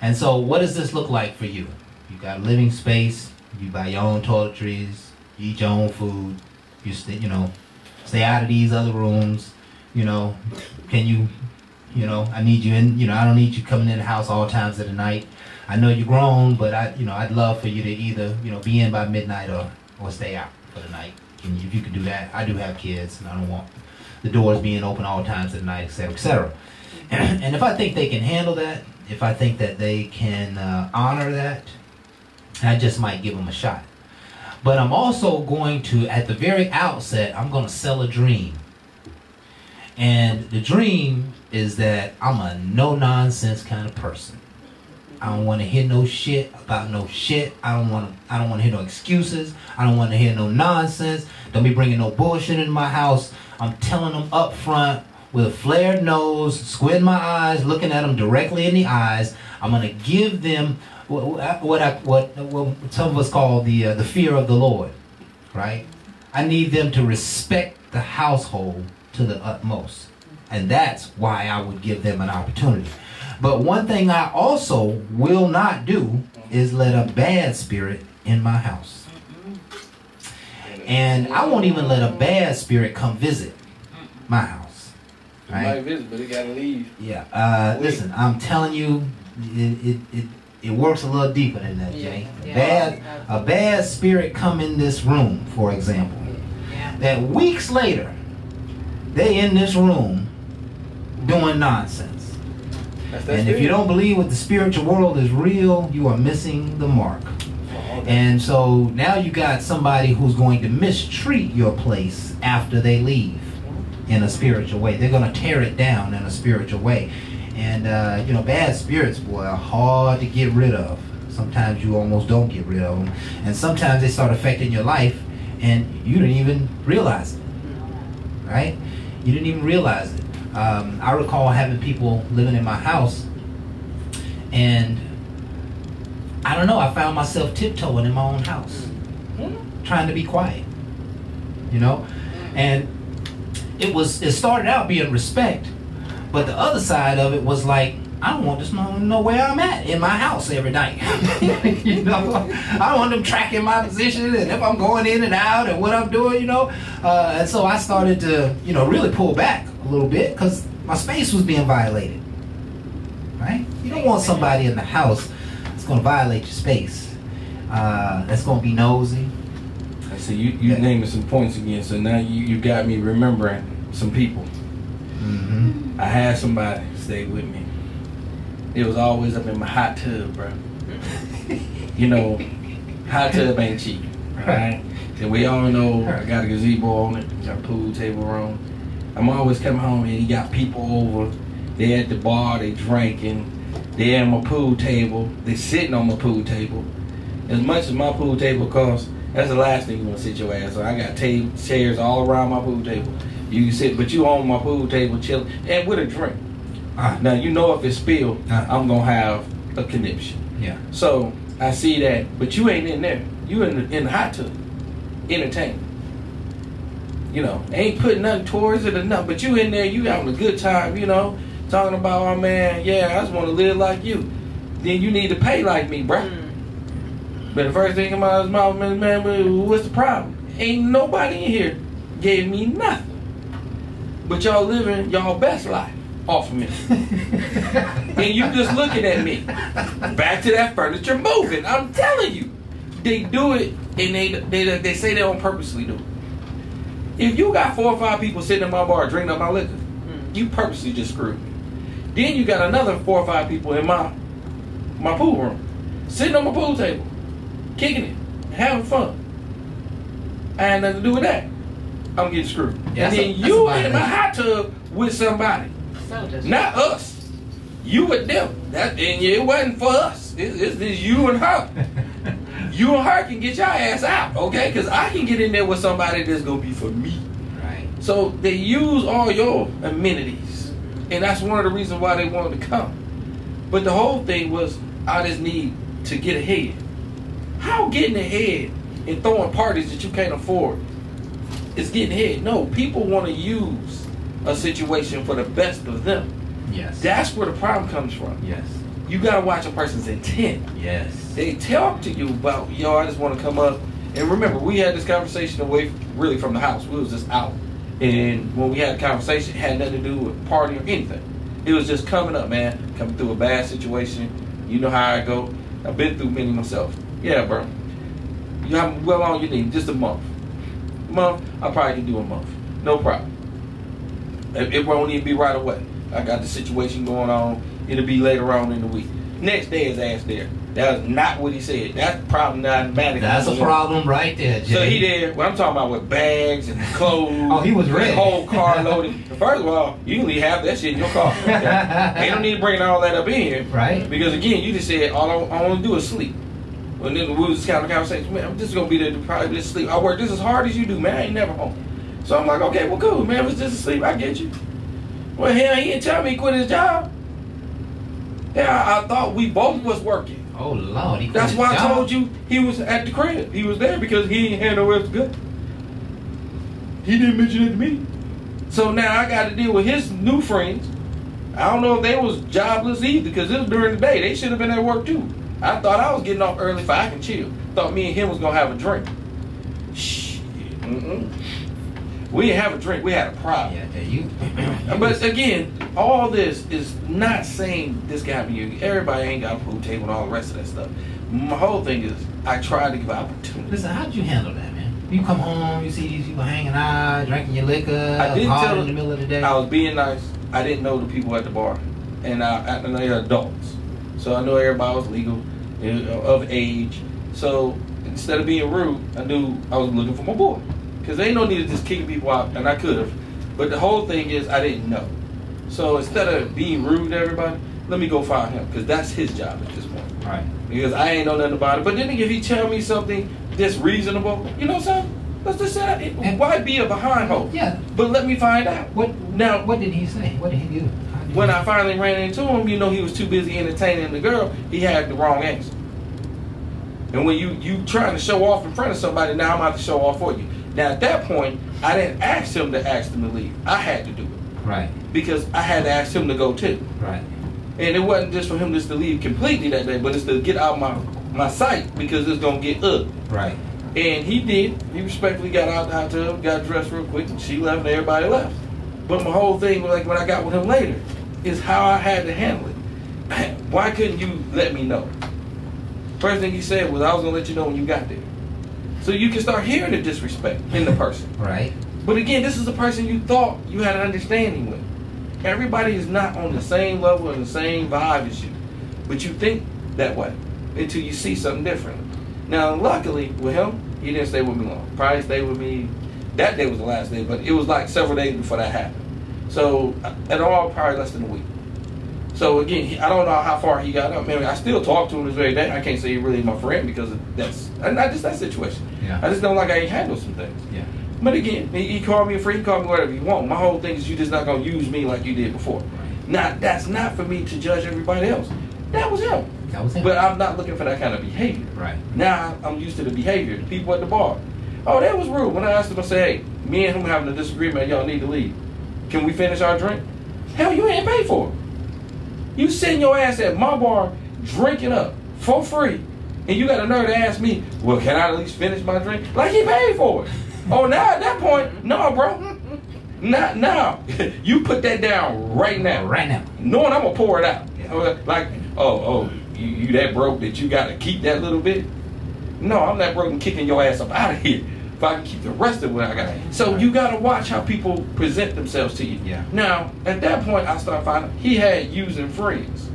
[SPEAKER 4] And so what does this look like for you? You got a living space, you buy your own toiletries, you eat your own food, you stay out of these other rooms, can you, I need you in, I don't need you coming in the house all times of the night. I know you're grown, but I'd love for you to either, be in by midnight or stay out for the night. And if you could do that, I do have kids, and I don't want the doors being open all times of the night, etc., etc. And if I think they can handle that, if I think that they can honor that, I just might give them a shot. But I'm also going to, at the very outset, I'm going to sell a dream. And the dream is that I'm a no-nonsense kind of person. I don't want to hear no shit about no shit. I don't want to hear no excuses. I don't want to hear no nonsense. Don't be bringing no bullshit into my house. I'm telling them up front with a flared nose, squinting my eyes, looking at them directly in the eyes. I'm going to give them what some of us call the fear of the Lord, right? I need them to respect the household to the utmost. And that's why I would give them an opportunity. But one thing I also will not do is let a bad spirit in my house. And I won't even let a bad spirit come visit my house. Right?
[SPEAKER 6] It might visit, but it gotta leave.
[SPEAKER 4] Yeah. Listen, I'm telling you, it works a little deeper than that, Jay. A bad spirit come in this room, for example. That weeks later, they in this room doing nonsense. And if you don't believe what the spiritual world is real, you are missing the mark. And so now you got somebody who's going to mistreat your place after they leave in a spiritual way. They're going to tear it down in a spiritual way. And, bad spirits, boy, are hard to get rid of. Sometimes you almost don't get rid of them. And sometimes they start affecting your life and you didn't even realize it. Right? You didn't even realize it. I recall having people living in my house, and I don't know, I found myself tiptoeing in my own house, trying to be quiet, and it started out being respect, but the other side of it was like, I don't want this no know where I'm at in my house every night. I don't want them tracking my position and if I'm going in and out and what I'm doing, and so I started to, really pull back a little bit because my space was being violated, right? You don't want somebody in the house that's going to violate your space, that's going to be nosy.
[SPEAKER 6] I see you naming some points again, so now you got me remembering some people.
[SPEAKER 4] Mm-hmm.
[SPEAKER 6] I had somebody stay with me. It was always up in my hot tub, bro. Hot tub ain't cheap, right? And we all know I got a gazebo on it, got a pool table on. I'm always coming home and you got people over. They at the bar, they drinking. They at my pool table. They sitting on my pool table. As much as my pool table costs, that's the last thing you want to sit your ass on. I got chairs all around my pool table. You can sit, but you on my pool table chilling and with a drink. Now if it's spilled, I'm gonna have a conniption.
[SPEAKER 4] Yeah.
[SPEAKER 6] So I see that, but you ain't in there. You in the hot tub, entertaining. Ain't putting nothing towards it or nothing, but you in there, you having a good time. Talking about, oh man, yeah, I just want to live like you. Then you need to pay like me, bruh. But the first thing come out of his mouth, man, what's the problem? Ain't nobody in here gave me nothing. But y'all living y'all best life off of me. And you just looking at me. Back to that furniture moving. I'm telling you. They do it and they say they don't purposely do it. If you got 4 or 5 people sitting in my bar drinking up my liquor, you purposely just screwed me. Then you got another 4 or 5 people in my pool room, sitting on my pool table, kicking it, having fun. I had nothing to do with that. I'm getting screwed. Yeah, and then you in my hot tub with somebody. Not us. You with them. It wasn't for us. It's you and her. You and her can get your ass out, okay? Because I can get in there with somebody that's going to be for me.
[SPEAKER 4] Right.
[SPEAKER 6] So they use all your amenities And that's one of the reasons why they wanted to come. But the whole thing was, I just need to get ahead. How getting ahead and throwing parties that you can't afford is getting ahead? No, people want to use a situation for the best of them.
[SPEAKER 4] Yes.
[SPEAKER 6] That's where the problem comes from.
[SPEAKER 4] Yes.
[SPEAKER 6] You got to watch a person's intent.
[SPEAKER 4] Yes.
[SPEAKER 6] They talk to you about, yo, I just want to come up. And remember, we had this conversation away really from the house. We was just out. And when we had a conversation, it had nothing to do with party or anything. It was just coming up, man. Coming through a bad situation. You know how I go. I've been through many myself. Yeah, bro. You have well on you need just a month. I probably can do a month. No problem. It won't even be right away. I got the situation going on. It'll be later on in the week. Next day his ass there. That was not what he said. That's problematic.
[SPEAKER 4] That's a problem right there, Jay.
[SPEAKER 6] So he there, what I'm talking about, with bags and clothes.
[SPEAKER 4] Oh, he was ready.
[SPEAKER 6] His whole car loaded. First of all, you can leave half that shit in your car. Okay? They don't need to bring all that up in here.
[SPEAKER 4] Right.
[SPEAKER 6] Because again, you just said, all I want to do is sleep. And then we was just kind of conversation, man, I'm just going to be there to probably just sleep. I work just as hard as you do, man. I ain't never home. So I'm like, okay, well, cool, man. If it's just asleep, I get you. Well, hell, he didn't tell me he quit his job. Yeah, I thought we both was working.
[SPEAKER 4] Oh, Lord.
[SPEAKER 6] That's why I told you he was at the crib. He was there because he ain't had nowhere else to go. He didn't mention it to me. So now I got to deal with his new friends. I don't know if they was jobless either because it was during the day. They should have been at work too. I thought I was getting off early so I can chill. Thought me and him was going to have a drink. Shit. We didn't have a drink. We had a problem.
[SPEAKER 4] Yeah, you.
[SPEAKER 6] But again, all this is not saying this got me. Everybody ain't got a pool table and all the rest of that stuff. My whole thing is I try to give opportunity.
[SPEAKER 4] Listen, how did you handle that, man? You come home, you see these people hanging out, drinking your liquor,
[SPEAKER 6] I didn't
[SPEAKER 4] hard
[SPEAKER 6] tell
[SPEAKER 4] in the middle of the day.
[SPEAKER 6] I was being nice. I didn't know the people at the bar, and I know they're adults, so I knew everybody was legal, of age. So instead of being rude, I knew I was looking for my boy. Because there ain't no need to just kick people out, and I could have. But the whole thing is, I didn't know. So instead of being rude to everybody, let me go find him, because that's his job at this point.
[SPEAKER 4] Right.
[SPEAKER 6] Because I ain't know nothing about it. But then if he tell me something that's reasonable, you know something? Let's just say, why be a behind hole?
[SPEAKER 4] Yeah.
[SPEAKER 6] But let me find out.
[SPEAKER 4] What did he say? What did he do?
[SPEAKER 6] When I finally ran into him, you know, he was too busy entertaining the girl. He had the wrong answer. And when you trying to show off in front of somebody, now I'm about to show off for you. Now, at that point, I didn't ask him to ask them to leave. I had to do it.
[SPEAKER 4] Right.
[SPEAKER 6] Because I had to ask him to go too.
[SPEAKER 4] Right.
[SPEAKER 6] And it wasn't just for him just to leave completely that day, but it's to get out my sight because it's going to get ugly.
[SPEAKER 4] Right.
[SPEAKER 6] And he did. He respectfully got out the hot tub, got dressed real quick, and she left and everybody left. But my whole thing, like when I got with him later, is how I had to handle it. Why couldn't you let me know? First thing he said was, I was going to let you know when you got there. So you can start hearing the disrespect in the person.
[SPEAKER 4] Right.
[SPEAKER 6] But again, this is a person you thought you had an understanding with. Everybody is not on the same level and the same vibe as you. But you think that way until you see something different. Now, luckily, with him, he didn't stay with me long. Probably stayed with me, that day was the last day, but it was like several days before that happened. So, at all, probably less than a week. So again, I don't know how far he got up. I mean, I still talk to him this very day. I can't say he's really my friend because of not just that situation.
[SPEAKER 4] Yeah.
[SPEAKER 6] I just don't like how he handles some things.
[SPEAKER 4] Yeah.
[SPEAKER 6] But again, he called me a freak, he called me whatever you want. My whole thing is you just not gonna use me like you did before.
[SPEAKER 4] Right.
[SPEAKER 6] Now that's not for me to judge everybody else. That was him.
[SPEAKER 4] That was him.
[SPEAKER 6] But I'm not looking for that kind of behavior.
[SPEAKER 4] Right.
[SPEAKER 6] Now I'm used to the behavior. The people at the bar. Oh, that was rude. When I asked them, I said, hey, me and him having a disagreement, y'all need to leave. Can we finish our drink? Hell, you ain't pay for it. You sitting your ass at my bar drinking up for free, and you got a nerve to ask me, well, can I at least finish my drink? Like he paid for it. Oh, now at that point, no, bro. Not now. You put that down right now.
[SPEAKER 4] Right now.
[SPEAKER 6] Knowing I'm going to pour it out.
[SPEAKER 4] Yeah.
[SPEAKER 6] Like, you that broke that you got to keep that little bit? No, I'm that broke and kicking your ass up out of here if I can keep the rest of what I got. So you got to watch how people present themselves to you.
[SPEAKER 4] Yeah.
[SPEAKER 6] Now, at that point, I started finding he had using friends.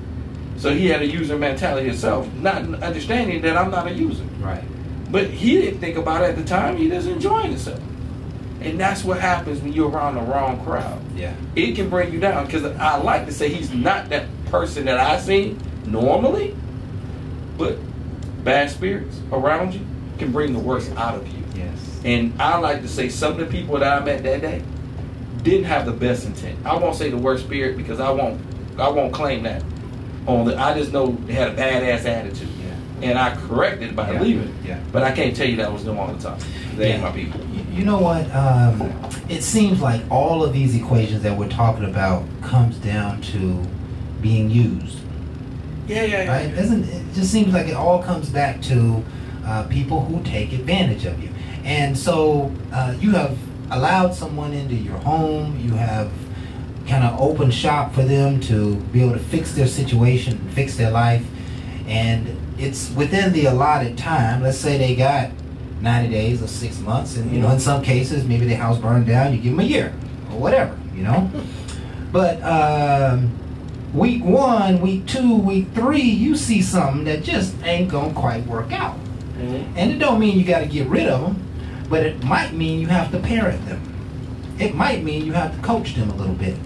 [SPEAKER 6] So he had a user mentality himself, not understanding that I'm not a user.
[SPEAKER 4] Right.
[SPEAKER 6] But he didn't think about it at the time. He was enjoying himself. And that's what happens when you're around the wrong crowd.
[SPEAKER 4] Yeah.
[SPEAKER 6] It can bring you down. Because I like to say he's not that person that I see normally. But bad spirits around you can bring the worst out of you.
[SPEAKER 4] Yes.
[SPEAKER 6] And I like to say some of the people that I met that day, didn't have the best intent. I won't say the worst spirit because I won't claim that. I just know they had a badass attitude. Yeah. And I corrected it by leaving. Yeah. But I can't tell you that was them all the time. They ain't my people.
[SPEAKER 4] You know what? It seems like all of these equations that we're talking about comes down to being used.
[SPEAKER 6] Yeah.
[SPEAKER 4] Right? It just seems like it all comes back to people who take advantage of you. And so you have allowed someone into your home. You have kind of opened shop for them to be able to fix their situation, fix their life. And it's within the allotted time. Let's say they got 90 days or 6 months. And, in some cases, maybe their house burned down. You give them a year or whatever, But week 1, week 2, week 3, you see something that just ain't going to quite work out. Mm-hmm. And it don't mean you got to get rid of them. But it might mean you have to parent them. It might mean you have to coach them a little bit.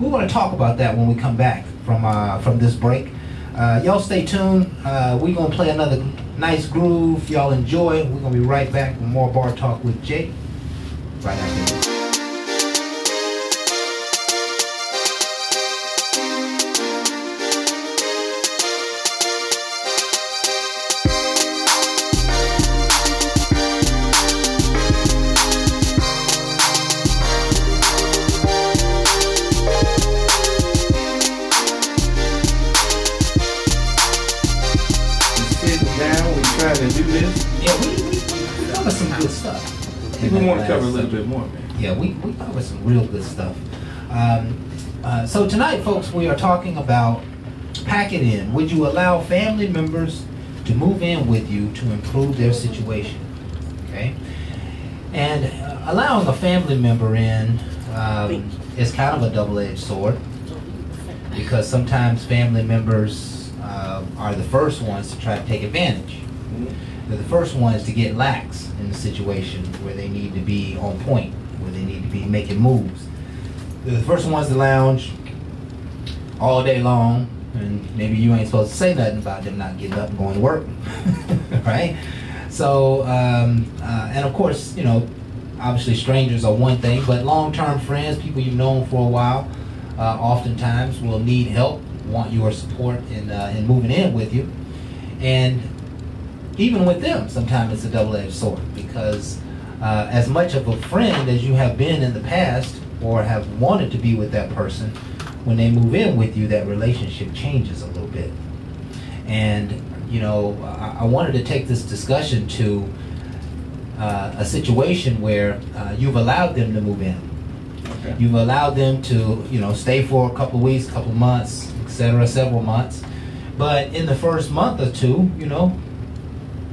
[SPEAKER 4] We want to talk about that when we come back from this break. Y'all stay tuned. We're going to play another nice groove. Y'all enjoy. We're going to be right back with more Bar Talk with Jay. Right after this.
[SPEAKER 6] We want to cover a little bit more, man.
[SPEAKER 4] Yeah, we cover some real good stuff. So tonight, folks, we are talking about pack it in. Would you allow family members to move in with you to improve their situation? Okay? And allowing a family member in is kind of a double-edged sword, because sometimes family members are the first ones to try to take advantage. They're the first ones to get lax in the situation where they need to be on point, where they need to be making moves. They're the first ones to lounge all day long, and maybe you ain't supposed to say nothing about them not getting up and going to work, right? So, and of course, obviously strangers are one thing, but long-term friends, people you've known for a while, oftentimes will need help, want your support in moving in with you. And even with them, sometimes it's a double-edged sword, because as much of a friend as you have been in the past or have wanted to be with that person, when they move in with you, that relationship changes a little bit. And, I wanted to take this discussion to a situation where you've allowed them to move in. Okay. You've allowed them to, stay for a couple of weeks, a couple of months, etc., several months. But in the first month or two,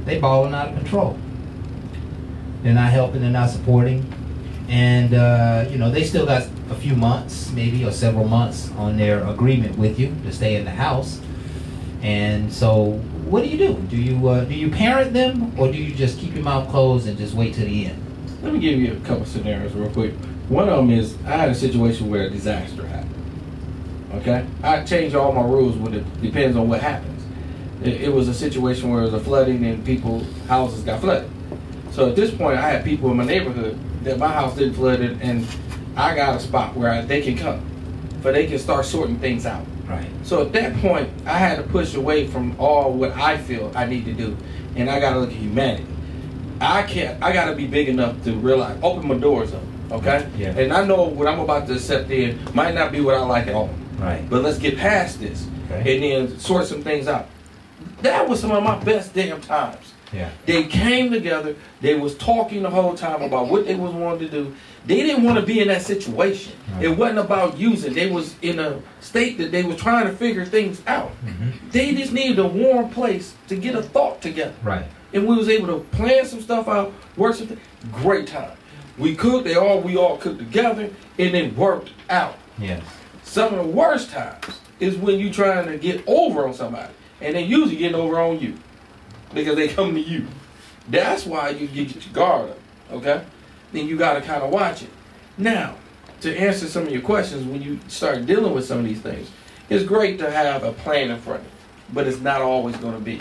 [SPEAKER 4] they balling out of control. They're not helping, they're not supporting. And, they still got a few months, maybe, or several months on their agreement with you to stay in the house. And so, what do? Do you parent them, or do you just keep your mouth closed and just wait till the end?
[SPEAKER 6] Let me give you a couple scenarios real quick. One of them is, I had a situation where a disaster happened. Okay? I change all my rules when it depends on what happens. It was a situation where there was a flooding and people's houses got flooded. So at this point, I had people in my neighborhood that my house didn't flood, and I got a spot where they can come, but they can start sorting things out.
[SPEAKER 4] Right.
[SPEAKER 6] So at that point, I had to push away from all what I feel I need to do, and I got to look at humanity. I got to be big enough to realize, open my doors up, okay?
[SPEAKER 4] Yeah.
[SPEAKER 6] And I know what I'm about to accept in might not be what I like at all.
[SPEAKER 4] Right.
[SPEAKER 6] But let's get past this,
[SPEAKER 4] okay,
[SPEAKER 6] and then sort some things out. That was some of my best damn times.
[SPEAKER 4] Yeah.
[SPEAKER 6] They came together. They was talking the whole time about what they was wanting to do. They didn't want to be in that situation. Right. It wasn't about using. They was in a state that they were trying to figure things out. Mm-hmm. They just needed a warm place to get a thought together.
[SPEAKER 4] Right.
[SPEAKER 6] And we was able to plan some stuff out, work some things. Great time. We cooked. We all cooked together, and it worked out.
[SPEAKER 4] Yes.
[SPEAKER 6] Some of the worst times is when you trying to get over on somebody, and they usually getting over on you because they come to you. That's why you get your guard up, okay? Then you got to kind of watch it. Now, to answer some of your questions, when you start dealing with some of these things, it's great to have a plan in front of you, but it's not always going to be.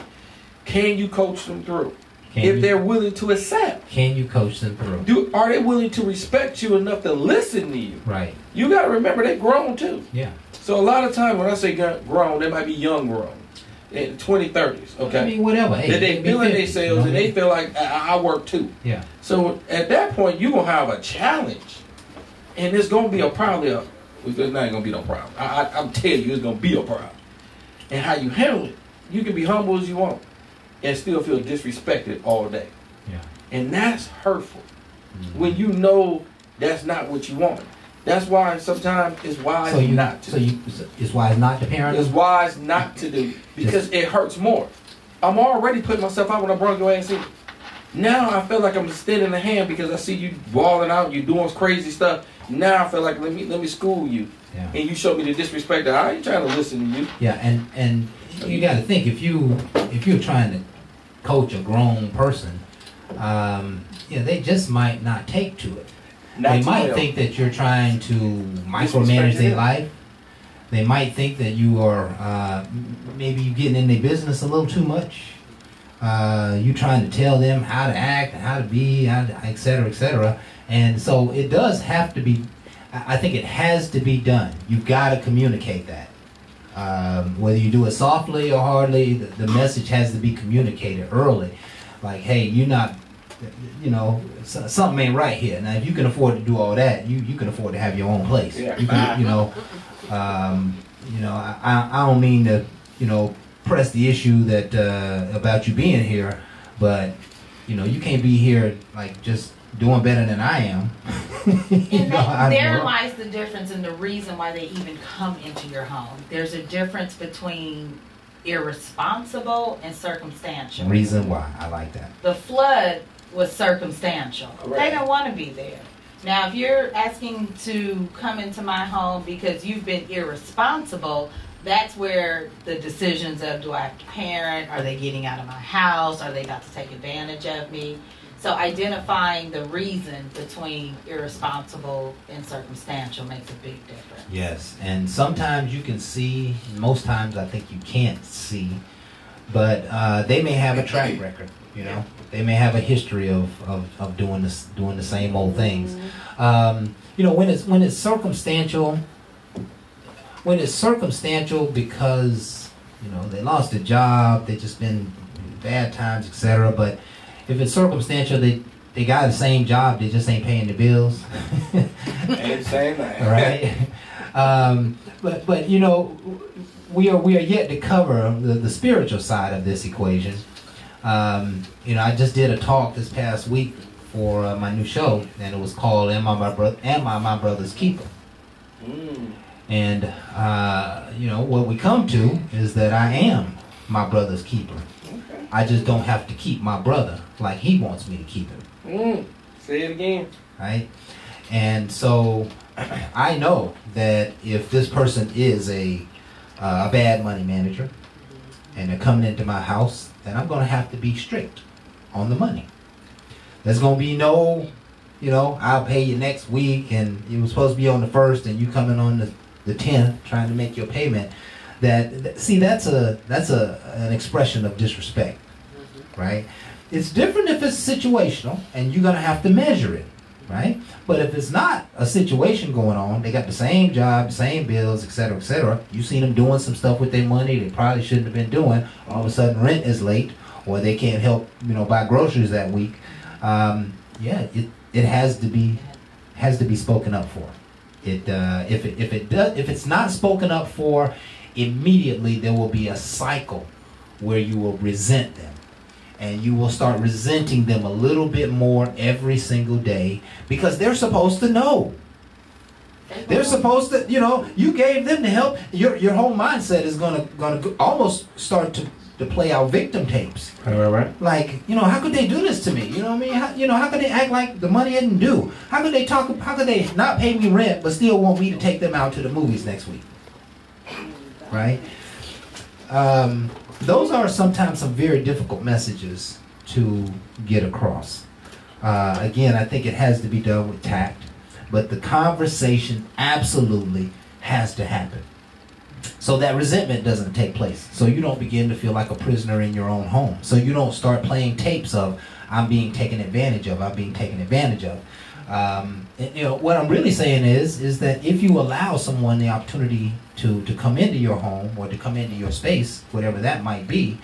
[SPEAKER 6] Can you coach them through? if they're willing to accept.
[SPEAKER 4] Can you coach them through?
[SPEAKER 6] Are they willing to respect you enough to listen to you?
[SPEAKER 4] Right.
[SPEAKER 6] You got to remember they grown too.
[SPEAKER 4] Yeah.
[SPEAKER 6] So a lot of times when I say grown, they might be young grown. In 20s, 30s, okay?
[SPEAKER 4] I mean, whatever. Hey,
[SPEAKER 6] that they feeling themselves and they feel like I work too.
[SPEAKER 4] Yeah.
[SPEAKER 6] So at that point, you're going to have a challenge. And it's going to be a problem. It's not going to be no problem. I'm telling you, it's going to be a problem. And how you handle it, you can be humble as you want and still feel disrespected all day.
[SPEAKER 4] Yeah.
[SPEAKER 6] And that's hurtful. When you know that's not what you want. That's why sometimes it's wise not to.
[SPEAKER 4] It's wise not to parent?
[SPEAKER 6] It's wise not to do because it hurts more. I'm already putting myself out when I brought your ass in. Now I feel like I'm extending a hand because I see you balling out, you doing crazy stuff. Now I feel like let me school you.
[SPEAKER 4] Yeah.
[SPEAKER 6] And you show me the disrespect that I ain't trying to listen to you.
[SPEAKER 4] Yeah, and you got to think if you're trying to coach a grown person, they just might not take to it. They might think that you're trying to micromanage their life. They might think that you are maybe you getting in their business a little too much. You trying to tell them how to act, how to be, et cetera, et cetera. And so it does have to be. I think it has to be done. You've got to communicate that. Whether you do it softly or hardly, the message has to be communicated early. Like, hey, you're not. Something ain't right here. Now, if you can afford to do all that, you can afford to have your own place.
[SPEAKER 6] Yeah.
[SPEAKER 4] You can, I don't mean to, press the issue that about you being here, but you can't be here like just doing better than I am.
[SPEAKER 5] And there lies the difference in the reason why they even come into your home. There's a difference between irresponsible and circumstantial.
[SPEAKER 4] Reason why I like that.
[SPEAKER 5] The flood was circumstantial.
[SPEAKER 6] Right.
[SPEAKER 5] They didn't want to be there. Now, if you're asking to come into my home because you've been irresponsible, that's where the decisions of, do I have to parent? Are they getting out of my house? Are they about to take advantage of me? So identifying the reason between irresponsible and circumstantial makes a big difference.
[SPEAKER 4] Yes, and sometimes you can see, most times I think you can't see, but they may have a track record. They may have a history of doing the same old things. When it's circumstantial, because they lost a job, they just been bad times, etc. But if it's circumstantial, they got the same job, they just ain't paying the bills.
[SPEAKER 6] Ain't the same thing.
[SPEAKER 4] Right. But we are yet to cover the spiritual side of this equation. I just did a talk this past week for my new show, and it was called "Am I My Brother's Keeper?" And what we come to is that I am my brother's keeper.
[SPEAKER 6] Okay.
[SPEAKER 4] I just don't have to keep my brother like he wants me to keep him.
[SPEAKER 6] Say it again.
[SPEAKER 4] Right? And so I know that if this person is a bad money manager and they're coming into my house, then I'm going to have to be strict on the money. There's going to be no, I'll pay you next week, and it was supposed to be on the 1st, and you coming on the 10th trying to make your payment. That's an expression of disrespect, right? It's different if it's situational, and you're going to have to measure it, right? But if it's not a situation going on, they got the same job, same bills, etc., etc. You seen them doing some stuff with their money they probably shouldn't have been doing. All of a sudden, rent is late, or they can't help, buy groceries that week. It has to be spoken up for. If it's not spoken up for, immediately there will be a cycle where you will resent them. And you will start resenting them a little bit more every single day because they're supposed to know. They're supposed to, you gave them the help. Your whole mindset is gonna almost start to play out victim tapes.
[SPEAKER 6] Right.
[SPEAKER 4] Like, how could they do this to me? You know what I mean? How could they act like the money isn't due? How could they not pay me rent but still want me to take them out to the movies next week? Right? Those are sometimes some very difficult messages to get across. Again, I think it has to be done with tact, but the conversation absolutely has to happen. So that resentment doesn't take place. So you don't begin to feel like a prisoner in your own home. So you don't start playing tapes of, I'm being taken advantage of, I'm being taken advantage of. What I'm really saying is that if you allow someone the opportunity to come into your home or to come into your space, whatever that might be,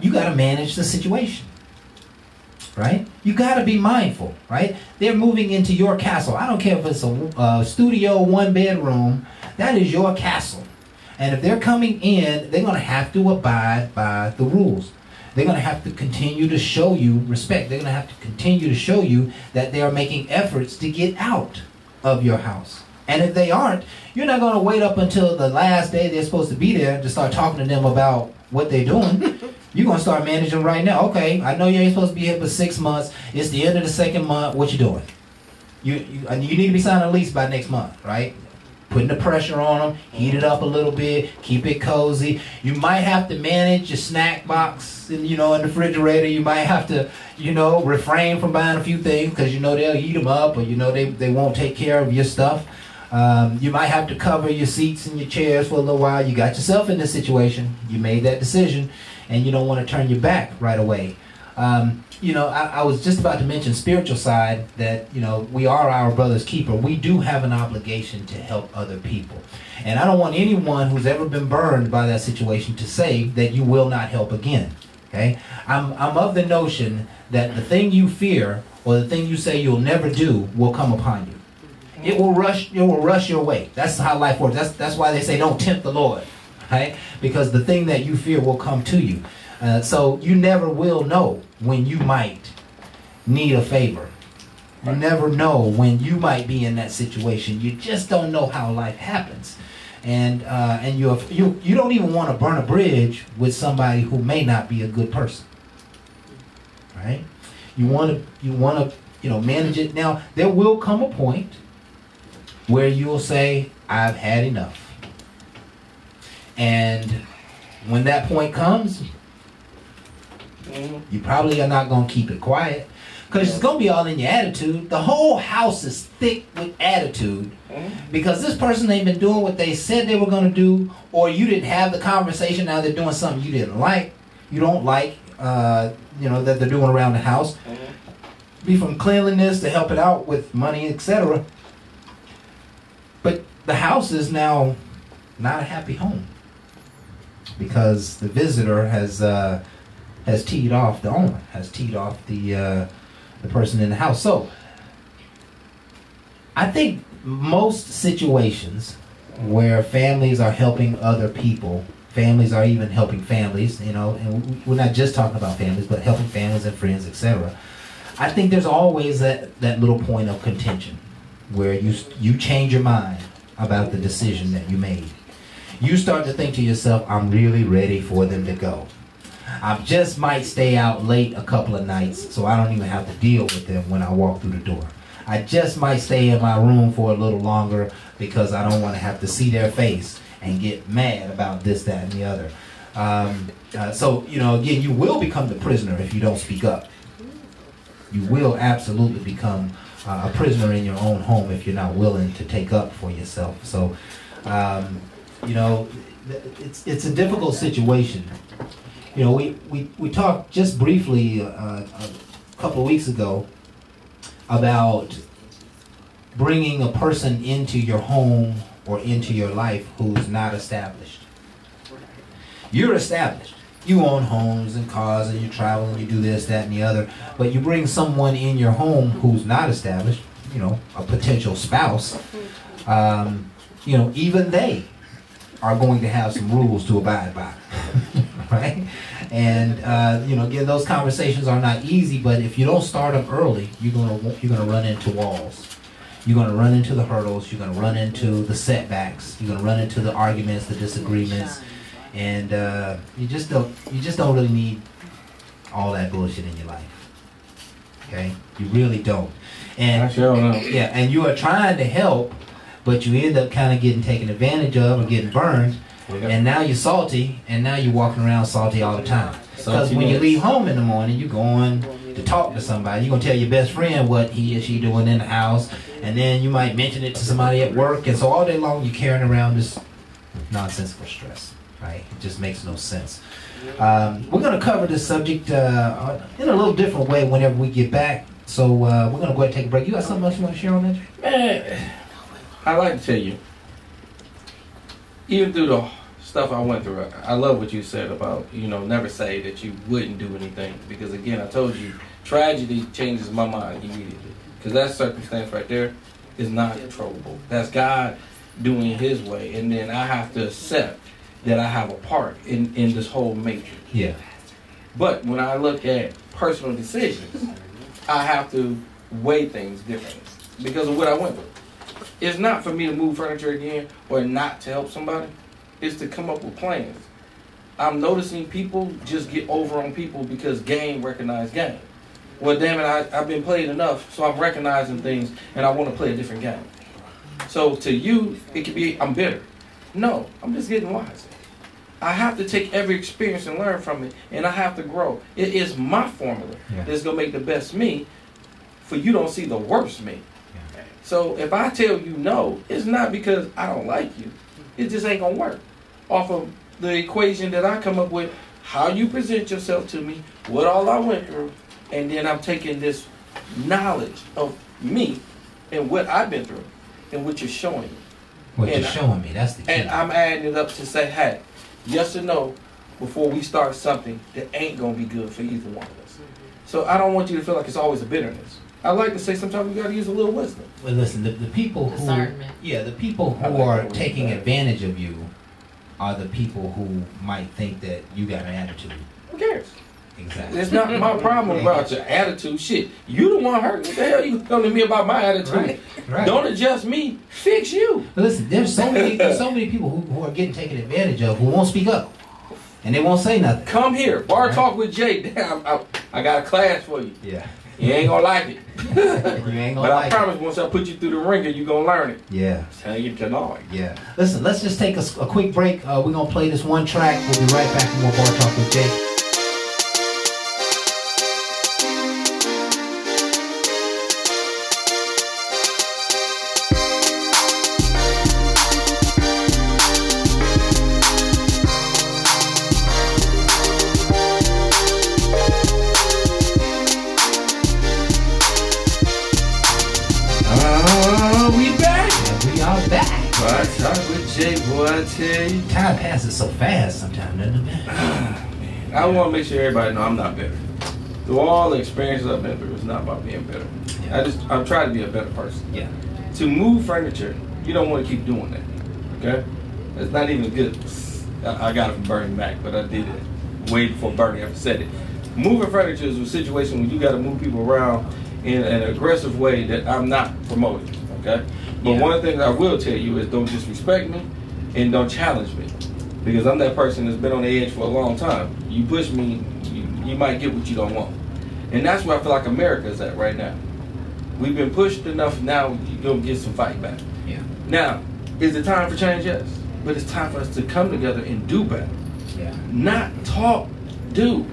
[SPEAKER 4] you got to manage the situation. Right? You got to be mindful, right? They're moving into your castle. I don't care if it's a studio, 1-bedroom. That is your castle. And if they're coming in, they're going to have to abide by the rules. They're going to have to continue to show you respect. They're going to have to continue to show you that they are making efforts to get out of your house. And if they aren't, you're not going to wait up until the last day they're supposed to be there to start talking to them about what they're doing. You're going to start managing right now. Okay, I know you ain't supposed to be here for 6 months. It's the end of the 2nd month. What you doing? You need to be signing a lease by next month, right? Putting the pressure on them, heat it up a little bit, keep it cozy. You might have to manage your snack box, in the refrigerator. You might have to, refrain from buying a few things because they'll eat them up, or they won't take care of your stuff. You might have to cover your seats and your chairs for a little while. You got yourself in this situation. You made that decision, and you don't want to turn your back right away. I was just about to mention spiritual side, that, we are our brother's keeper. We do have an obligation to help other people. And I don't want anyone who's ever been burned by that situation to say that you will not help again. Okay? I'm of the notion that the thing you fear or the thing you say you'll never do will come upon you. It will rush your way. That's how life works. That's why they say don't tempt the Lord. Right? Because the thing that you fear will come to you. So you never will know when you might need a favor. You never know when you might be in that situation. You just don't know how life happens, and you don't even want to burn a bridge with somebody who may not be a good person. Right? You want to manage it. Now there will come a point where you'll say, "I've had enough," and when that point comes, you probably are not going to keep it quiet, because it's going to be all in your attitude. The whole house is thick with attitude because this person ain't been doing what they said they were going to do, or you didn't have the conversation. Now they're doing something you don't like, that they're doing around the house. Be from cleanliness to help it out with money, etc. But the house is now not a happy home because the visitor has teed off the owner, has teed off the person in the house. So I think most situations where families are helping other people, families are even helping families, and we're not just talking about families, but helping families and friends, etc. I think there's always that little point of contention where you change your mind about the decision that you made. You start to think to yourself, I'm really ready for them to go. I just might stay out late a couple of nights so I don't even have to deal with them when I walk through the door. I just might stay in my room for a little longer because I don't want to have to see their face and get mad about this, that, and the other. Again, you will become the prisoner if you don't speak up. You will absolutely become a prisoner in your own home if you're not willing to take up for yourself. So, it's a difficult situation. We talked just briefly a couple of weeks ago about bringing a person into your home or into your life who's not established. You're established. You own homes and cars and you travel and you do this, that, and the other. But you bring someone in your home who's not established, a potential spouse, even they are going to have some rules to abide by. Right? And again, those conversations are not easy, but if you don't start them early, you're gonna run into walls. You're gonna run into the hurdles. You're gonna run into the setbacks. You're gonna run into the arguments, the disagreements, and you just don't really need all that bullshit in your life. Okay, you really don't. And
[SPEAKER 6] I sure know.
[SPEAKER 4] Yeah, and you are trying to help, but you end up kind of getting taken advantage of or getting burned. And now you're salty, and now you're walking around salty all the time. Because when you leave home in the morning, you're going to talk to somebody. You're going to tell your best friend what he or she doing in the house, and then you might mention it to somebody at work. And so all day long, you're carrying around this nonsensical stress, right? It just makes no sense. We're going to cover this subject in a little different way whenever we get back. So we're going to go ahead and take a break. You got something else you want to share on that, Jay?
[SPEAKER 6] Man, I like to tell you, even through the stuff I went through, I love what you said about, never say that you wouldn't do anything. Because again, I told you, tragedy changes my mind immediately. Because that circumstance right there is not controllable. That's God doing his way. And then I have to accept that I have a part in this whole matrix.
[SPEAKER 4] Yeah.
[SPEAKER 6] But when I look at personal decisions, I have to weigh things differently because of what I went through. It's not for me to move furniture again or not to help somebody. It's to come up with plans. I'm noticing people just get over on people because game recognize game. Well, damn it, I've been played enough, so I'm recognizing things and I want to play a different game. So to you, it could be, I'm bitter. No, I'm just getting wiser. I have to take every experience and learn from it, and I have to grow. It is my formula that's going to make the best me, for you don't see the worst me. Yeah. So if I tell you no, it's not because I don't like you. It just ain't going to work. Off of the equation that I come up with, how you present yourself to me, what all I went through, and then I'm taking this knowledge of me and what I've been through and what you're showing me.
[SPEAKER 4] What you're showing me, that's the key.
[SPEAKER 6] And I'm adding it up to say, hey, yes or no, before we start something that ain't going to be good for either one of us. So I don't want you to feel like it's always a bitterness. I like to say sometimes we got to use a little wisdom.
[SPEAKER 4] Well, listen, the people who, the people who are taking advantage of you are the people who might think that you got an attitude.
[SPEAKER 6] Who cares?
[SPEAKER 4] Exactly.
[SPEAKER 6] It's not my problem about your attitude. Shit, you the one hurting. What the hell you come to me about my attitude? Right. Don't adjust me. Fix you.
[SPEAKER 4] But listen, there's so many people who are getting taken advantage of who won't speak up. And they won't say nothing.
[SPEAKER 6] Come here. Bar Talk with Jay. Damn, I got a class for you.
[SPEAKER 4] Yeah.
[SPEAKER 6] You ain't gonna like it.
[SPEAKER 4] You ain't gonna
[SPEAKER 6] but
[SPEAKER 4] like
[SPEAKER 6] I promise once I put you through the ringer, you gonna learn it.
[SPEAKER 4] Yeah.
[SPEAKER 6] Tell you tonight.
[SPEAKER 4] Yeah. Listen, let's just take a quick break. We're gonna play this one track. We'll be right back with more Bar Talk with Jay. Time passes so fast sometimes, doesn't it?
[SPEAKER 6] I want to make sure everybody know I'm not bitter. Through all the experiences I've been through, it's not about being bitter. Yeah. I'm trying to be a better person.
[SPEAKER 4] Yeah.
[SPEAKER 6] To move furniture, you don't want to keep doing that. Okay? It's not even good. I got it from Bernie Mac, but I did it way before Bernie ever said it. Moving furniture is a situation where you got to move people around in an aggressive way that I'm not promoting. Okay? But one thing I will tell you is don't disrespect me. And don't challenge me, because I'm that person that's been on the edge for a long time. You push me, you might get what you don't want. And that's where I feel like America is at right now. We've been pushed enough, now you're going to get some fight back.
[SPEAKER 4] Yeah.
[SPEAKER 6] Now, is it time for change? Yes. But it's time for us to come together and do better.
[SPEAKER 4] Yeah.
[SPEAKER 6] Not talk, do.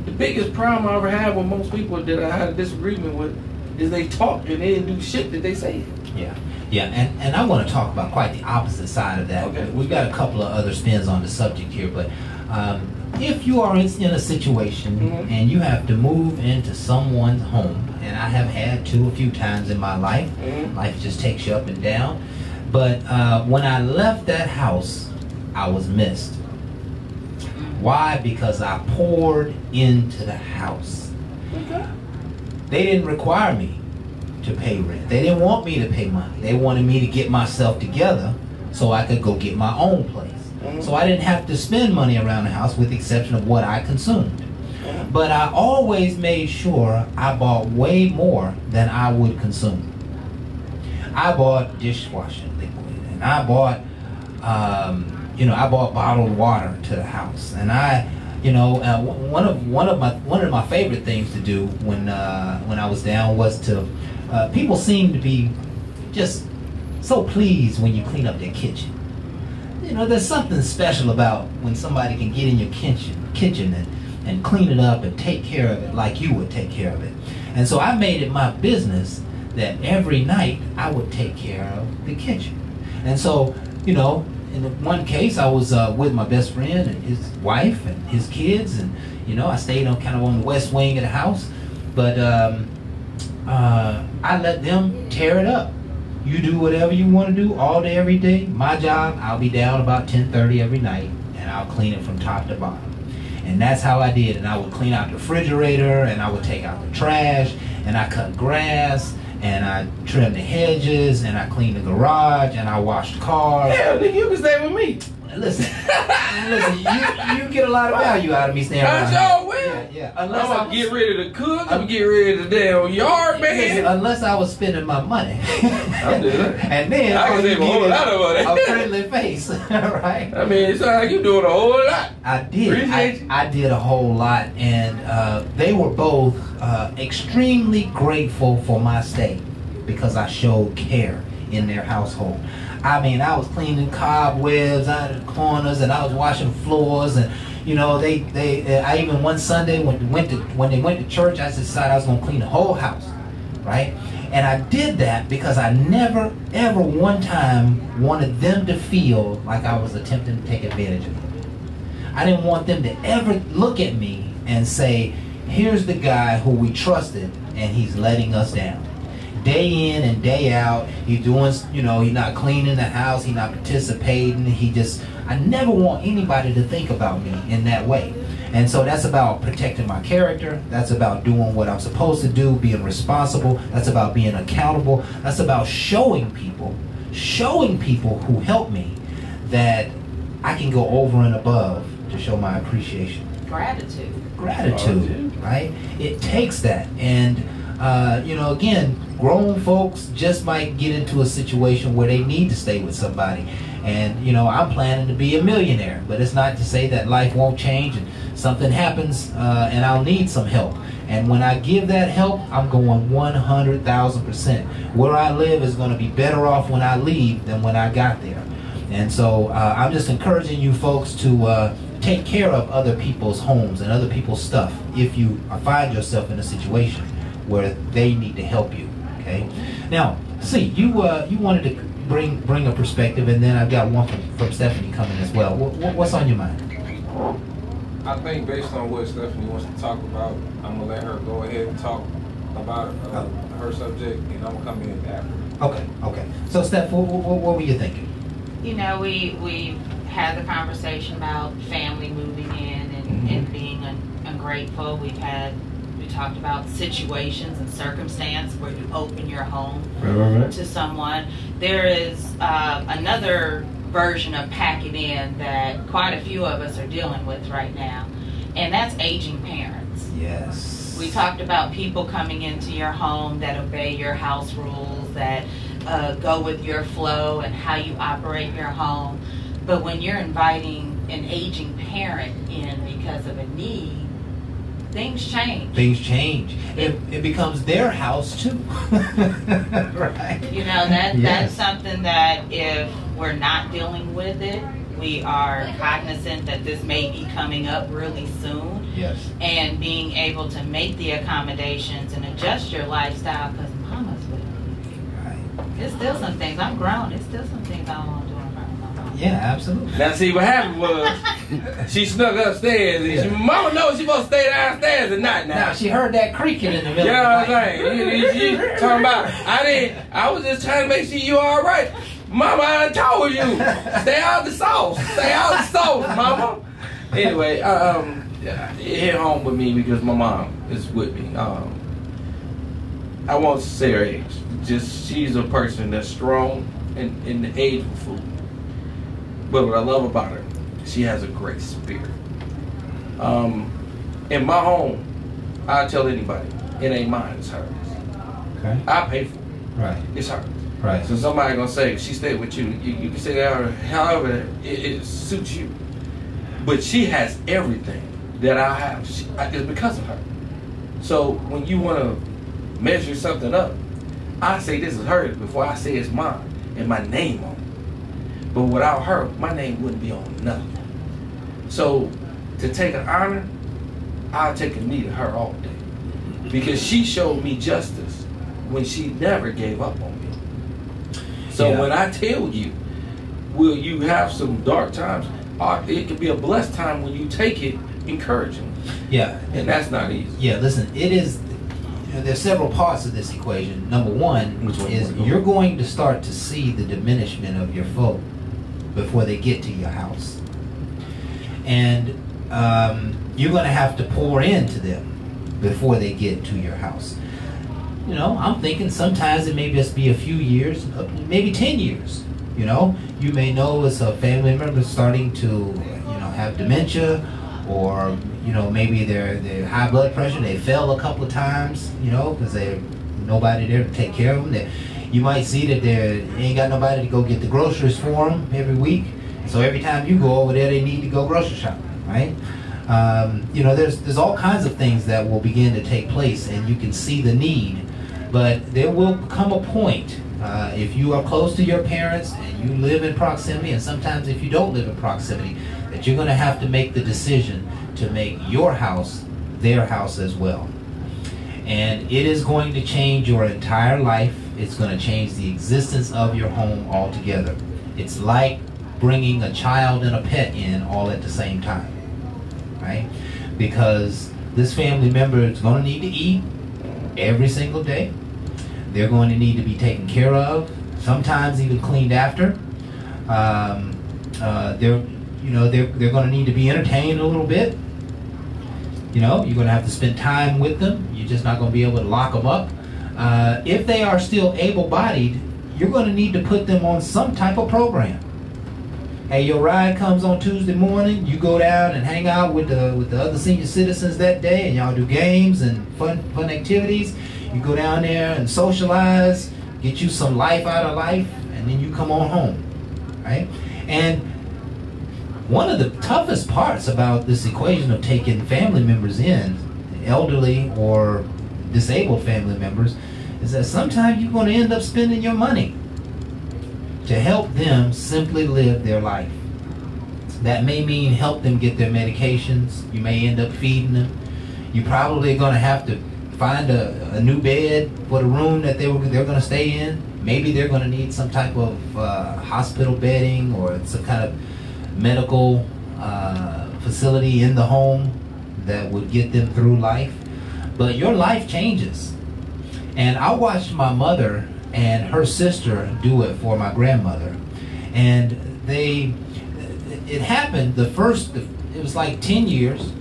[SPEAKER 6] The biggest problem I ever had with most people that I had a disagreement with is they talk and they didn't do shit that they say.
[SPEAKER 4] Yeah. Yeah, and I want to talk about quite the opposite side of that.
[SPEAKER 6] Okay.
[SPEAKER 4] We've got a couple of other spins on the subject here, but if you are in a situation and you have to move into someone's home, and I have had to a few times in my life, life just takes you up and down, but when I left that house, I was missed. Why? Because I poured into the house. Okay. They didn't require me to pay rent. They didn't want me to pay money. They wanted me to get myself together so I could go get my own place. So I didn't have to spend money around the house with the exception of what I consumed. But I always made sure I bought way more than I would consume. I bought dishwashing liquid, and I bought I bought bottled water to the house, and one of my favorite things to do when I was down was to people seem to be just so pleased when you clean up their kitchen. There's something special about when somebody can get in your kitchen and clean it up and take care of it like you would take care of it. And so I made it my business that every night I would take care of the kitchen. And so, in one case, I was with my best friend and his wife and his kids, and you know, I stayed on kind of on the west wing of the house, but I let them tear it up. You do whatever you want to do all day, every day. My job, I'll be down about 10:30 every night, and I'll clean it from top to bottom. And that's how I did. And I would clean out the refrigerator, and I would take out the trash, and I cut grass, and I trim the hedges, and I clean the garage, and I wash the cars.
[SPEAKER 6] Hell, nigga, you can stay with me.
[SPEAKER 4] Listen, you get a lot of value out of me staying around.
[SPEAKER 6] I sure will.
[SPEAKER 4] Yeah.
[SPEAKER 6] I'm gonna get ready to cook. I'm gonna get ready to damn yard, man.
[SPEAKER 4] Listen, unless I was spending my money.
[SPEAKER 6] I'm doing it.
[SPEAKER 4] And then
[SPEAKER 6] I can save a whole lot of money.
[SPEAKER 4] A friendly face, right?
[SPEAKER 6] I mean, it sounds like you doing a whole lot.
[SPEAKER 4] I did.
[SPEAKER 6] Appreciate you.
[SPEAKER 4] I did a whole lot, and they were both extremely grateful for my stay because I showed care in their household. I mean, I was cleaning cobwebs out of the corners, and I was washing floors, and you know, I even one Sunday when they went to church, I decided I was gonna clean the whole house, right? And I did that because I never ever one time wanted them to feel like I was attempting to take advantage of them. I didn't want them to ever look at me and say, "Here's the guy who we trusted, and he's letting us down." Day in and day out, he's doing, you know, he's not cleaning the house, he's not participating, I never want anybody to think about me in that way. And so that's about protecting my character, that's about doing what I'm supposed to do, being responsible, that's about being accountable, that's about showing people who help me that I can go over and above to show my appreciation. Gratitude, right? It takes that. And you know, again, grown folks just might get into a situation where they need to stay with somebody. And, you know, I'm planning to be a millionaire, but it's not to say that life won't change and something happens and I'll need some help. And when I give that help, I'm going 100,000%. Where I live is going to be better off when I leave than when I got there. And so I'm just encouraging you folks to take care of other people's homes and other people's stuff if you find yourself in a situation where they need to help you. Okay. Now, see, you wanted to bring a perspective, and then I've got one from Stephanie coming as well. What's on your mind?
[SPEAKER 7] I think based on what Stephanie wants to talk about, I'm gonna let her go ahead and talk about her subject, and I'm gonna come in after.
[SPEAKER 4] Okay. So, Steph, what were you thinking?
[SPEAKER 5] You know, we had the conversation about family moving in and being ungrateful. We talked about situations and circumstance where you open your home to someone. There is another version of packing in that quite a few of us are dealing with right now, and that's aging parents.
[SPEAKER 4] Yes.
[SPEAKER 5] We talked about people coming into your home that obey your house rules, that go with your flow and how you operate your home. But when you're inviting an aging parent in because of a need, things change. It becomes their house too. Right. You know, that's something that if we're not dealing with it, we are cognizant that this may be coming up really soon.
[SPEAKER 4] Yes. And
[SPEAKER 5] being able to make the accommodations and adjust your lifestyle because mama's with you. Right. There's still some things, I'm grown, there's still some things I don't want to do in front of my mama.
[SPEAKER 4] Yeah, absolutely.
[SPEAKER 6] Now see what happened was she snuck upstairs and mama knows she supposed to stay downstairs and not now.
[SPEAKER 4] Now she heard that creaking in the middle of the
[SPEAKER 6] Yeah,
[SPEAKER 4] night.
[SPEAKER 6] I'm saying. She talking about I was just trying to make sure you all right. Mama, I told you. Stay out the sauce. Stay out the sauce, mama. Anyway, it hit home with me because my mom is with me. I won't say her age. Just she's a person that's strong and in the age of food. But what I love about her, she has a great spirit. In my home, I tell anybody, it ain't mine, it's hers.
[SPEAKER 4] Okay.
[SPEAKER 6] I pay for it.
[SPEAKER 4] Right.
[SPEAKER 6] It's hers.
[SPEAKER 4] Right.
[SPEAKER 6] So somebody gonna say she stayed with you. You can say that however it suits you. But she has everything that I have. It's because of her. So when you want to measure something up, I say this is hers before I say it's mine and my name on it. But without her, my name wouldn't be on nothing. So to take an honor, I'll take a knee to her all day because she showed me justice when she never gave up on me. So when I tell you, will you have some dark times? Or it could be a blessed time when you take it encouraging.
[SPEAKER 4] Yeah.
[SPEAKER 6] And that's not easy.
[SPEAKER 4] Yeah, listen, it is, there's several parts of this equation. Number one is you're going to start to see the diminishment of your folk before they get to your house. And you're going to have to pour into them before they get to your house. You know, I'm thinking sometimes it may just be a few years, maybe 10 years. You know, you may know as a family member starting to, have dementia, or, maybe they're high blood pressure, they fell a couple of times, because there's nobody there to take care of them. You might see that they ain't got nobody to go get the groceries for them every week. So every time you go over there, they need to go grocery shopping, right? There's all kinds of things that will begin to take place, and you can see the need. But there will come a point, if you are close to your parents and you live in proximity, and sometimes if you don't live in proximity, that you're going to have to make the decision to make your house their house as well. And it is going to change your entire life. It's going to change the existence of your home altogether. It's like bringing a child and a pet in all at the same time, right? Because this family member is going to need to eat every single day. They're going to need to be taken care of, sometimes even cleaned after. They're going to need to be entertained a little bit. You're going to have to spend time with them. You're just not going to be able to lock them up. If they are still able-bodied, you're going to need to put them on some type of program. Hey, your ride comes on Tuesday morning. You go down and hang out with the other senior citizens that day, and y'all do games and fun activities. You go down there and socialize, get you some life out of life, and then you come on home, right? And one of the toughest parts about this equation of taking family members in, elderly or disabled family members, is that sometimes you're going to end up spending your money to help them simply live their life. That may mean help them get their medications. You may end up feeding them. You probably are going to have to find a new bed for the room that they're going to stay in. Maybe they're going to need some type of hospital bedding or some kind of medical facility in the home that would get them through life. But your life changes. And I watched my mother and her sister do it for my grandmother. And it happened, it was like 10 years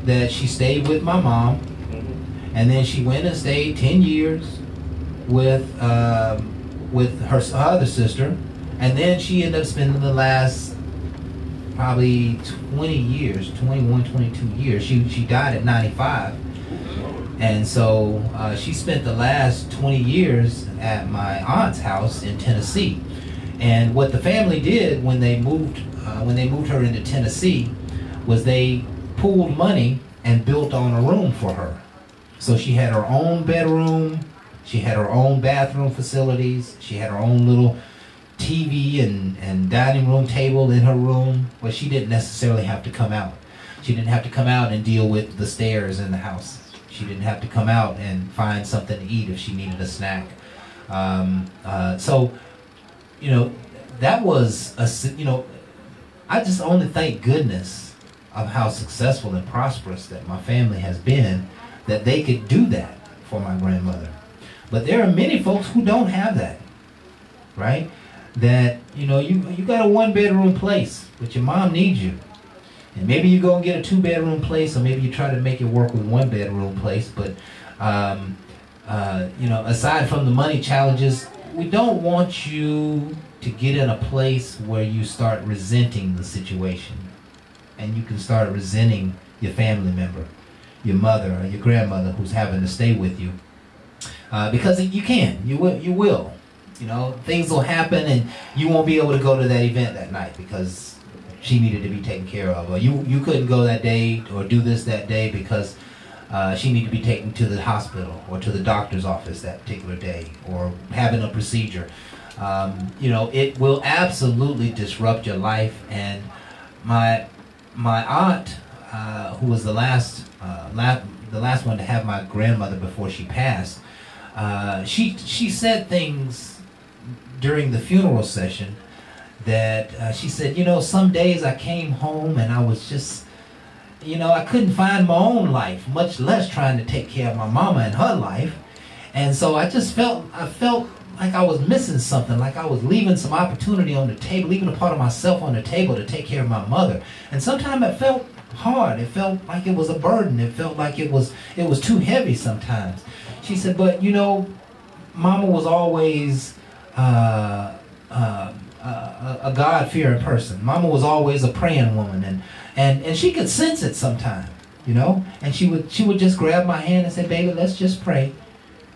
[SPEAKER 4] that she stayed with my mom. And then she went and stayed 10 years with her other sister. And then she ended up spending the last probably 20 years, 21, 22 years. She died at 95. And so she spent the last 20 years at my aunt's house in Tennessee. And what the family did when they moved her into Tennessee was they pooled money and built on a room for her. So she had her own bedroom, she had her own bathroom facilities, she had her own little TV and dining room table in her room, but she didn't necessarily have to come out. She didn't have to come out and deal with the stairs in the house. She didn't have to come out and find something to eat if she needed a snack. So, that was, I just only thank goodness of how successful and prosperous that my family has been, that they could do that for my grandmother. But there are many folks who don't have that, right? That, you got a one-bedroom place, but your mom needs you. And maybe you go and get a two-bedroom place, or maybe you try to make it work with one-bedroom place. But, aside from the money challenges, we don't want you to get in a place where you start resenting the situation. And you can start resenting your family member, your mother or your grandmother who's having to stay with you. Because you can. You will. Things will happen and you won't be able to go to that event that night because she needed to be taken care of. Or you couldn't go that day or do this that day because she needed to be taken to the hospital or to the doctor's office that particular day, or having a procedure. It will absolutely disrupt your life. And my aunt, who was the last one to have my grandmother before she passed, she said things during the funeral session that she said, you know, some days I came home and I was just, you know, I couldn't find my own life, much less trying to take care of my mama and her life. And so I felt like I was missing something, like I was leaving some opportunity on the table, leaving a part of myself on the table to take care of my mother. And sometimes it felt hard. It felt like it was a burden. It felt like it was too heavy sometimes. She said, but you know, Mama was always a God-fearing person. Mama was always a praying woman, and she could sense it sometimes, you know. And she would just grab my hand and say, baby, let's just pray.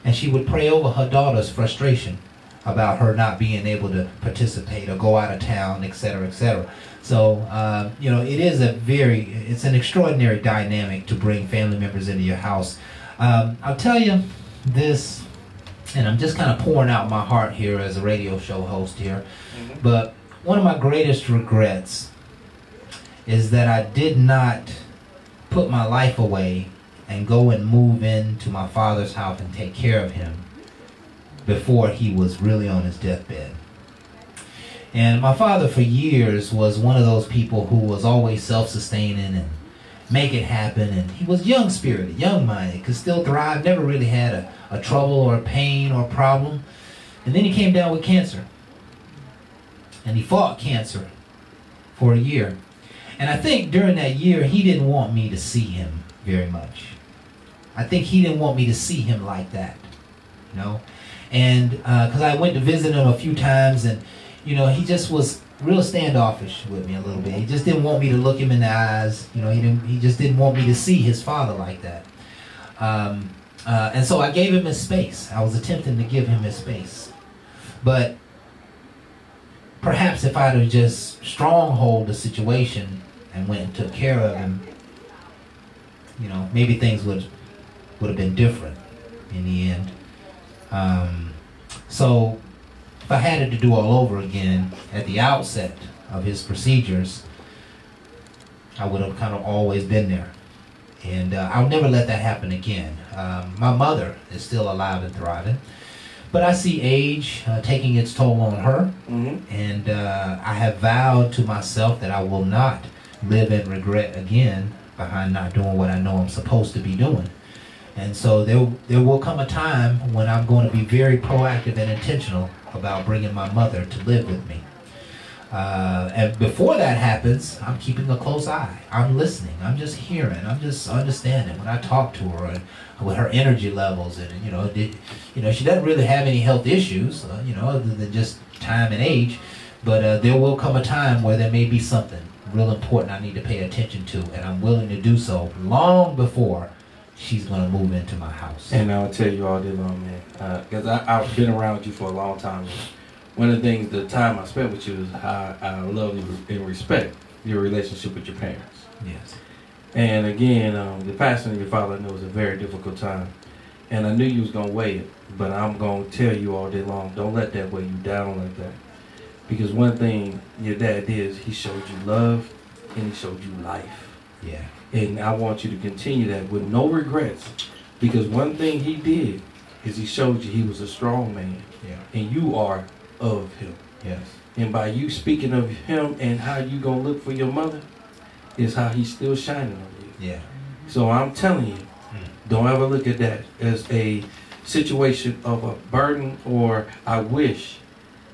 [SPEAKER 4] And she would pray over her daughter's frustration about her not being able to participate or go out of town, etc., etc. So, you know, it's an extraordinary dynamic to bring family members into your house. I'll tell you this, and I'm just kind of pouring out my heart here as a radio show host here, but one of my greatest regrets is that I did not put my life away and go and move into my father's house and take care of him before he was really on his deathbed. And my father for years was one of those people who was always self-sustaining and make it happen, and he was young-spirited, young-minded, could still thrive, never really had a trouble or a pain or a problem. And then he came down with cancer. And he fought cancer for a year. And I think during that year, he didn't want me to see him very much. I think he didn't want me to see him like that, you know. And because I went to visit him a few times, and, you know, he just was real standoffish with me a little bit. He just didn't want me to look him in the eyes. You know, he just didn't want me to see his father like that. And so I gave him his space. I was attempting to give him his space. But perhaps if I'd have just stronghold the situation and went and took care of him, you know, maybe things would have been different in the end. So if I had it to do all over again at the outset of his procedures, I would have kind of always been there. And I'll never let that happen again. My mother is still alive and thriving, but I see age taking its toll on her. And I have vowed to myself that I will not live in regret again behind not doing what I know I'm supposed to be doing. And so there will come a time when I'm going to be very proactive and intentional about bringing my mother to live with me. And before that happens, I'm keeping a close eye. I'm listening. I'm just hearing. I'm just understanding when I talk to her and with her energy levels. And you know, she doesn't really have any health issues, you know, other than just time and age. But there will come a time where there may be something real important I need to pay attention to, and I'm willing to do so long before she's going to move into my house.
[SPEAKER 6] And I'll tell you all day long, man, because I've been around you for a long time. One of the things, the time I spent with you is how I love and respect your relationship with your parents.
[SPEAKER 4] Yes.
[SPEAKER 6] And again, the passing of your father, I know, was a very difficult time. And I knew you was going to weigh it, but I'm going to tell you all day long, don't let that weigh you down like that. Because one thing your dad did is he showed you love and he showed you life.
[SPEAKER 4] Yeah.
[SPEAKER 6] And I want you to continue that with no regrets. Because one thing he did is he showed you he was a strong man.
[SPEAKER 4] Yeah.
[SPEAKER 6] And you are of him.
[SPEAKER 4] Yes.
[SPEAKER 6] And by you speaking of him and how you going to look for your mother is how he's still shining on you.
[SPEAKER 4] Yeah.
[SPEAKER 6] So I'm telling you, don't ever look at that as a situation of a burden or I wish.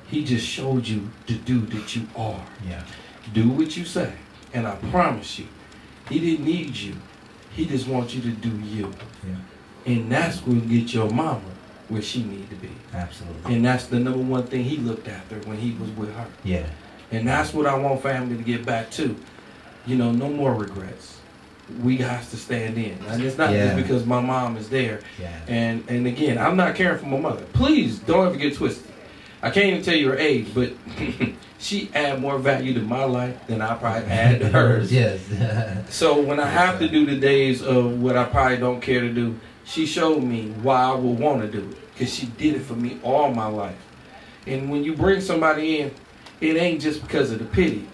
[SPEAKER 6] He just showed you the dude that you are.
[SPEAKER 4] Yeah.
[SPEAKER 6] Do what you say. And I promise you, he didn't need you. He just wants you to do you.
[SPEAKER 4] Yeah.
[SPEAKER 6] And that's going to get your mama where she need to be.
[SPEAKER 4] Absolutely.
[SPEAKER 6] And that's the number one thing he looked after when he was with her.
[SPEAKER 4] Yeah.
[SPEAKER 6] And that's what I want family to get back to. You know, no more regrets. We have to stand in. And it's not just because my mom is there.
[SPEAKER 4] Yeah.
[SPEAKER 6] And again, I'm not caring for my mother. Please don't ever get twisted. I can't even tell you her age, but she add more value to my life than I probably add to hers.
[SPEAKER 4] Yes.
[SPEAKER 6] So when I have to do the days of what I probably don't care to do, she showed me why I would want to do it. Because she did it for me all my life. And when you bring somebody in, it ain't just because of the pity.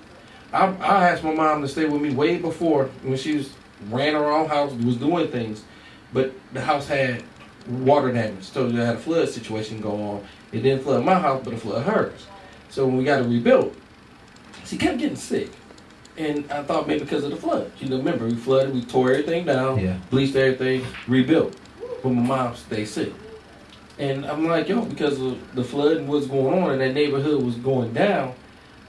[SPEAKER 6] I asked my mom to stay with me way before when she ran her own house, was doing things. But the house had water damage. So they had a flood situation go on. It didn't flood my house, but it flooded hers. So when we got it rebuilt, she kept getting sick. And I thought maybe because of the flood. You know, remember, we flooded, we tore everything down, bleached everything, rebuilt. But my mom stayed sick. And I'm like, yo, because of the flood and what's going on and that neighborhood was going down,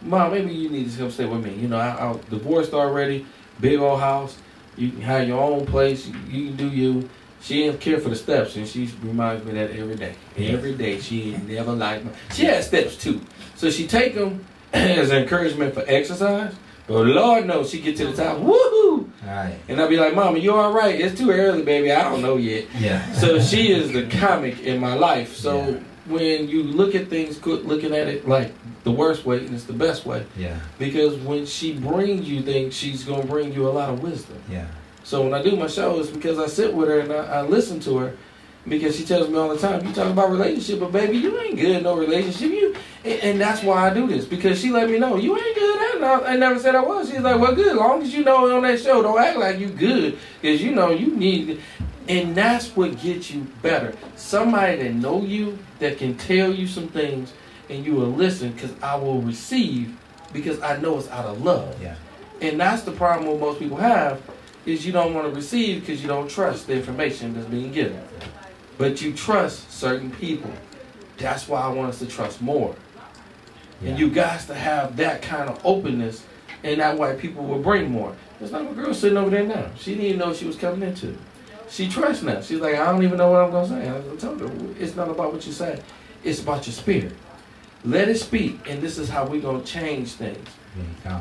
[SPEAKER 6] Mom, maybe you need to come stay with me. You know, I divorced already, big old house. You can have your own place. You can do you. She didn't care for the steps, and she reminds me of that every day. Every day, she never liked me. She had steps, too. So she take them as an encouragement for exercise. But Lord knows she get to the top, woohoo! Right. And I'll be like, Mama, you all right? It's too early, baby. I don't know yet. Yeah. So she is the comic in my life. So when you look at things, looking at it like the worst way, and it's the best way. Yeah. Because when she brings you things, she's going to bring you a lot of wisdom. Yeah. So when I do my show, it's because I sit with her and I listen to her. Because she tells me all the time, you talk about relationship, but baby, you ain't good in no relationship. And that's why I do this. Because she let me know, you ain't good at it. I never said I was. She's like, well, good. As long as you know on that show, don't act like you good. Because you know you need. And that's what gets you better. Somebody that know you, that can tell you some things, and you will listen, because I will receive, because I know it's out of love. Yeah. And that's the problem what most people have, is you don't want to receive because you don't trust the information that's being given. But you trust certain people. That's why I want us to trust more. Yeah. And you guys to have that kind of openness, and that way people will bring more. There's not a girl sitting over there now. She didn't even know what she was coming into. She trusts now. She's like, I don't even know what I'm going to say. I told her, it's not about what you say. It's about your spirit. Let it speak, and this is how we're going to change things.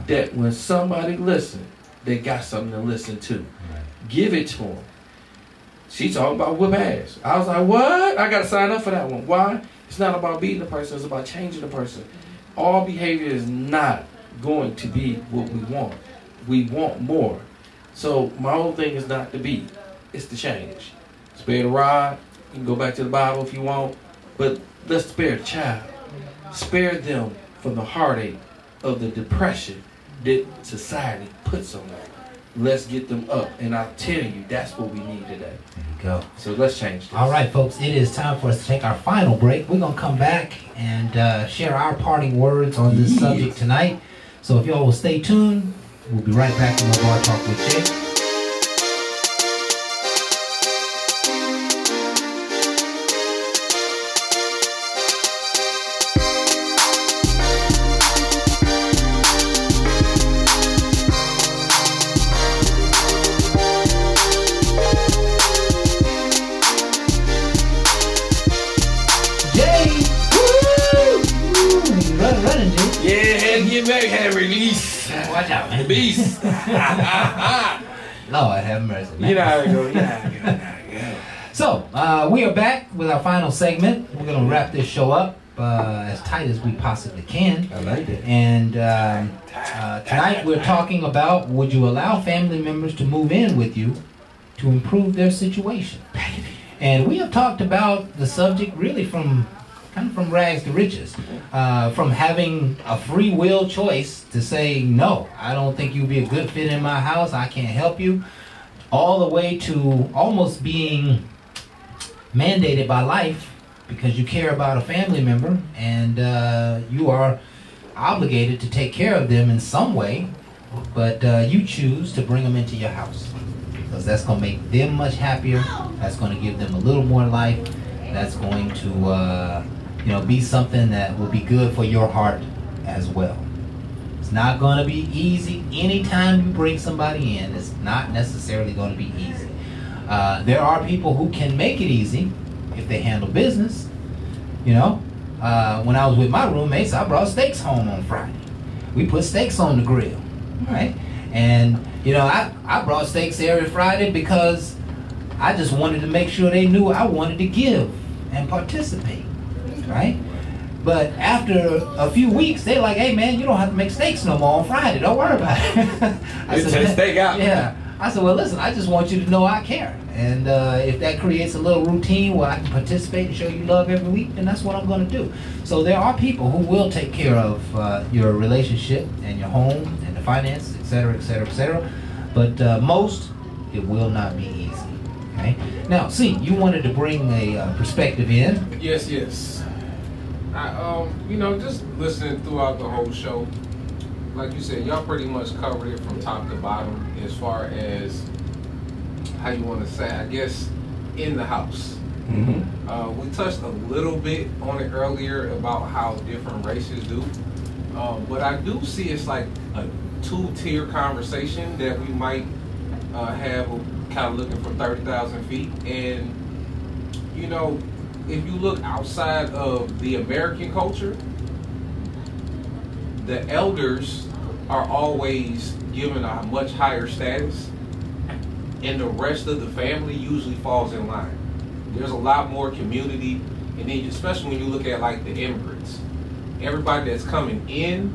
[SPEAKER 6] That when somebody listens, they got something to listen to. Right. Give it to them. She talking about whip ass. I was like, what? I got to sign up for that one. Why? It's not about beating the person. It's about changing the person. All behavior is not going to be what we want. We want more. So my whole thing is not to beat. It's to change. Spare the rod. You can go back to the Bible if you want. But let's spare the child. Spare them from the heartache of the depression that society puts on them. Let's get them up. And I'll tell you, that's what we need today. There you go. So let's change this.
[SPEAKER 4] All right, folks. It is time for us to take our final break. We're going to come back and share our parting words on this subject tonight. So if y'all will stay tuned, we'll be right back with more Bar Talk with Jay.
[SPEAKER 6] Watch out, man. Beast.
[SPEAKER 4] Lord have mercy, man.
[SPEAKER 6] You know how to go.
[SPEAKER 4] So, we are back with our final segment. We're going to wrap this show up as tight as we possibly can.
[SPEAKER 6] I like it.
[SPEAKER 4] And tonight we're talking about, would you allow family members to move in with you to improve their situation? And we have talked about the subject really from rags to riches, from having a free will choice to say, no, I don't think you'd be a good fit in my house, I can't help you, all the way to almost being mandated by life because you care about a family member and you are obligated to take care of them in some way, but you choose to bring them into your house because that's going to make them much happier, that's going to give them a little more life, that's going to be something that will be good for your heart as well. It's not going to be easy. Anytime you bring somebody in, it's not necessarily going to be easy. There are people who can make it easy if they handle business. When I was with my roommates, I brought steaks home on Friday. We put steaks on the grill, right? And, I brought steaks every Friday because I just wanted to make sure they knew I wanted to give and participate. Right? But after a few weeks, they're like, hey, man, you don't have to make steaks no more on Friday. Don't worry about it.
[SPEAKER 6] I said, steak out.
[SPEAKER 4] Yeah. I said, well, listen, I just want you to know I care. And if that creates a little routine where I can participate and show you love every week, then that's what I'm going to do. So there are people who will take care of your relationship and your home and the finances, et cetera, et cetera, et cetera. But most, it will not be easy. Okay? Now, see, you wanted to bring a perspective in.
[SPEAKER 7] Yes. I, just listening throughout the whole show, like you said, y'all pretty much covered it from top to bottom as far as how you want to say, I guess, in the house.
[SPEAKER 3] Mm-hmm.
[SPEAKER 7] We touched a little bit on it earlier about how different races do. But I do see it's like a two-tier conversation that we might have kind of looking from 30,000 feet. And, you know, if you look outside of the American culture, the elders are always given a much higher status, and the rest of the family usually falls in line. There's a lot more community, and then especially when you look at like the immigrants, everybody that's coming in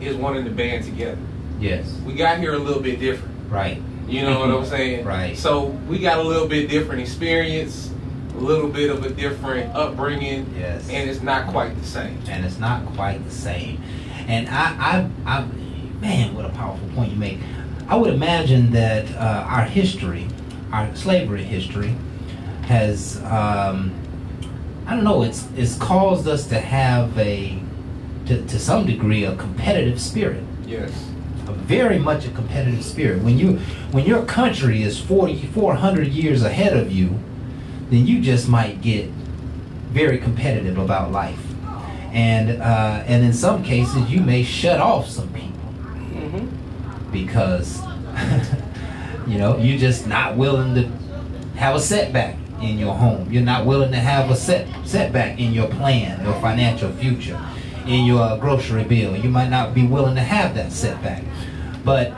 [SPEAKER 7] is wanting to band together.
[SPEAKER 4] Yes.
[SPEAKER 7] We got here a little bit different.
[SPEAKER 4] Right.
[SPEAKER 7] You know what I'm saying?
[SPEAKER 4] Right.
[SPEAKER 7] So we got a little bit different experience, a little bit of a different upbringing.
[SPEAKER 4] Yes.
[SPEAKER 7] And it's not quite the same.
[SPEAKER 4] And it's not quite the same. And I man, what a powerful point you make. I would imagine that our history, our slavery history, has I don't know. It's caused us to have to some degree a competitive spirit.
[SPEAKER 7] Yes.
[SPEAKER 4] Very much a competitive spirit. When your country is 400 years ahead of you, then you just might get very competitive about life, and in some cases you may shut off some people because you know, you're just not willing to have a setback in your home. You're not willing to have a setback in your plan, your financial future, in your grocery bill. You might not be willing to have that setback. But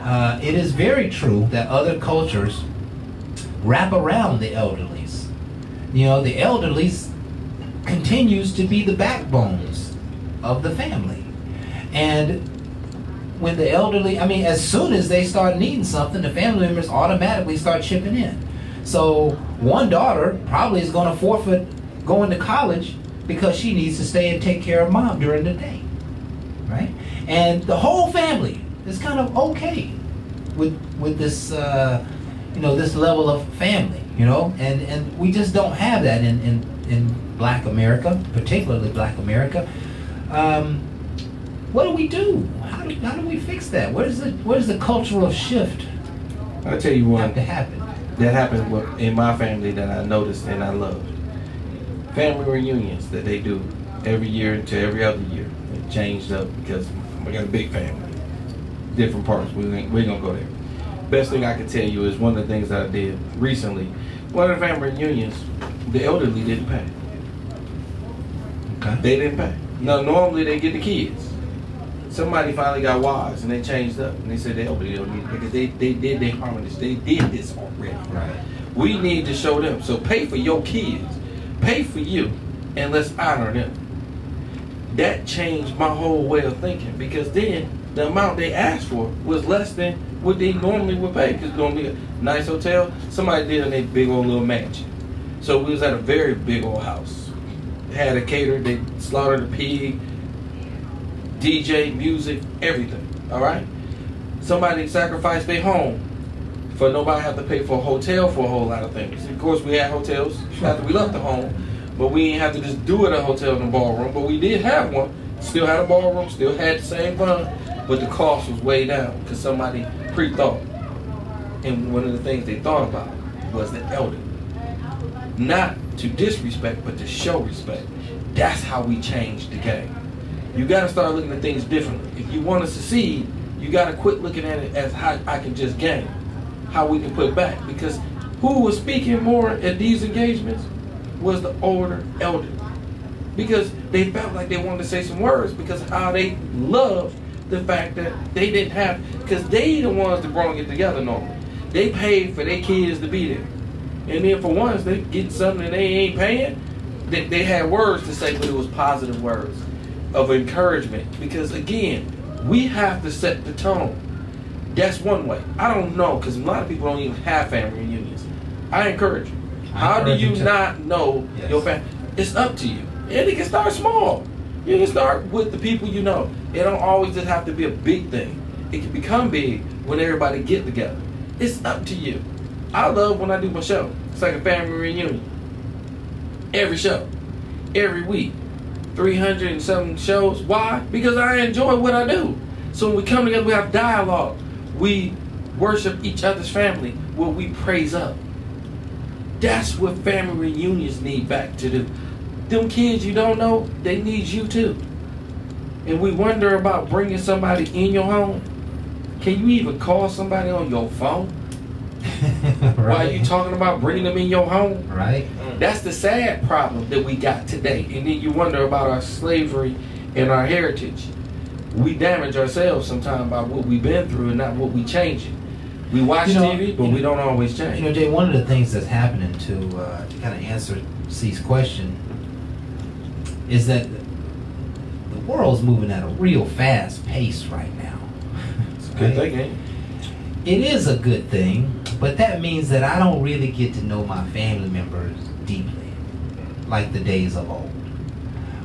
[SPEAKER 4] it is very true that other cultures wrap around the elderlies. You know, the elderlies continues to be the backbones of the family. And when the elderly, I mean, as soon as they start needing something, the family members automatically start chipping in. So one daughter probably is going to forfeit going to college because she needs to stay and take care of mom during the day, right? And the whole family is kind of okay with this, you know, this level of family, you know, and we just don't have that in Black America, particularly Black America. What do we do? How do we fix that? What is the cultural shift?
[SPEAKER 3] I'll tell you what
[SPEAKER 4] have to happen.
[SPEAKER 3] That happened in my family that I noticed and I loved. Family reunions that they do every year to every other year. It changed up because I got a big family, different parts. We're gonna go there. Best thing I can tell you is one of the things that I did recently. One of the family reunions, the elderly didn't pay.
[SPEAKER 4] Okay.
[SPEAKER 3] They didn't pay. No, normally they get the kids. Somebody finally got wise and they changed up and they said the elderly don't need it because they did their harmonies. They did this already.
[SPEAKER 4] Right.
[SPEAKER 3] We need to show them. So pay for your kids, pay for you, and let's honor them. That changed my whole way of thinking because then the amount they asked for was less than what they normally would pay. Because normally a nice hotel, somebody did in a big old little mansion. So we was at a very big old house. Had a caterer, they slaughtered a pig, DJ, music, everything. All right. Somebody sacrificed their home for nobody have to pay for a hotel for a whole lot of things. Of course, we had hotels after we left the home, but we didn't have to just do it at a hotel in the ballroom. But we did have one. Still had a ballroom. Still had the same fun, but the cost was way down because somebody pre-thought. And one of the things they thought about was the elderly. Not to disrespect, but to show respect. That's how we change the game. You got to start looking at things differently. If you want to succeed, you got to quit looking at it as how I can just gain, how we can put back. Because who was speaking more at these engagements was the older elderly. Because they felt like they wanted to say some words because how they loved the fact that they didn't have, because they the ones that brought it together normally. They paid for their kids to be there. And then for once, they get something that they ain't paying, they had words to say, but it was positive words of encouragement. Because again, we have to set the tone. That's one way. I don't know, because a lot of people don't even have family reunions. I encourage you. How do you not know your family? It's up to you. And it can start small. You can start with the people you know. It don't always just have to be a big thing. It can become big when everybody get together. It's up to you. I love when I do my show. It's like a family reunion. Every show. Every week. 300 and something shows. Why? Because I enjoy what I do.
[SPEAKER 6] So when we come together, we have dialogue. We worship each other's family, where we praise up. That's what family reunions need back to do. Them kids you don't know, they need you too. And we wonder about bringing somebody in your home. Can you even call somebody on your phone?
[SPEAKER 4] Right.
[SPEAKER 6] While you talking about bringing them in your home?
[SPEAKER 4] Right.
[SPEAKER 6] That's the sad problem that we got today. And then you wonder about our slavery and our heritage. We damage ourselves sometimes by what we've been through and not what we changing. We watch TV, but we don't always change.
[SPEAKER 4] You know, Jay, one of the things that's happening to kind of answer C's question is that the world's moving at a real fast pace right now.
[SPEAKER 6] It's a good thing, ain't it?
[SPEAKER 4] It is a good thing, but that means that I don't really get to know my family members deeply, like the days of old.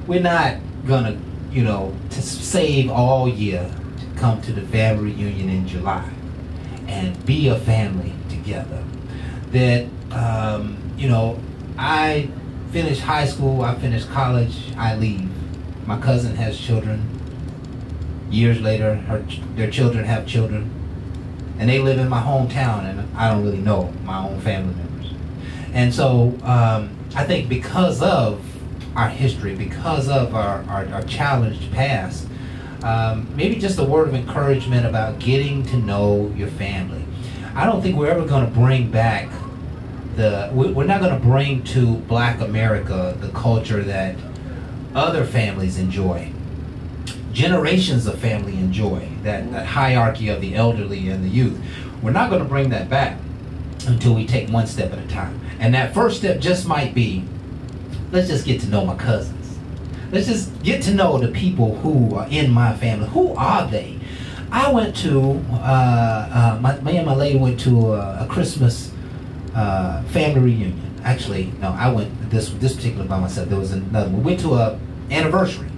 [SPEAKER 4] We're not gonna, to save all year to come to the family reunion in July and be a family together. That, I finish high school, I finish college, I leave. My cousin has children. Years later, their children have children. And they live in my hometown, and I don't really know my own family members. And so I think because of our history, because of our challenged past, maybe just a word of encouragement about getting to know your family. I don't think we're ever going to bring back we're not going to bring to Black America the culture that other families enjoy. Generations of family enjoy, that hierarchy of the elderly and the youth. We're not going to bring that back until we take one step at a time. And that first step just might be, let's just get to know my cousins. Let's just get to know the people who are in my family. Who are they? I went to, me and my lady went to a Christmas family reunion. Actually, no, I went this particular by myself. There was another one. We went to a anniversary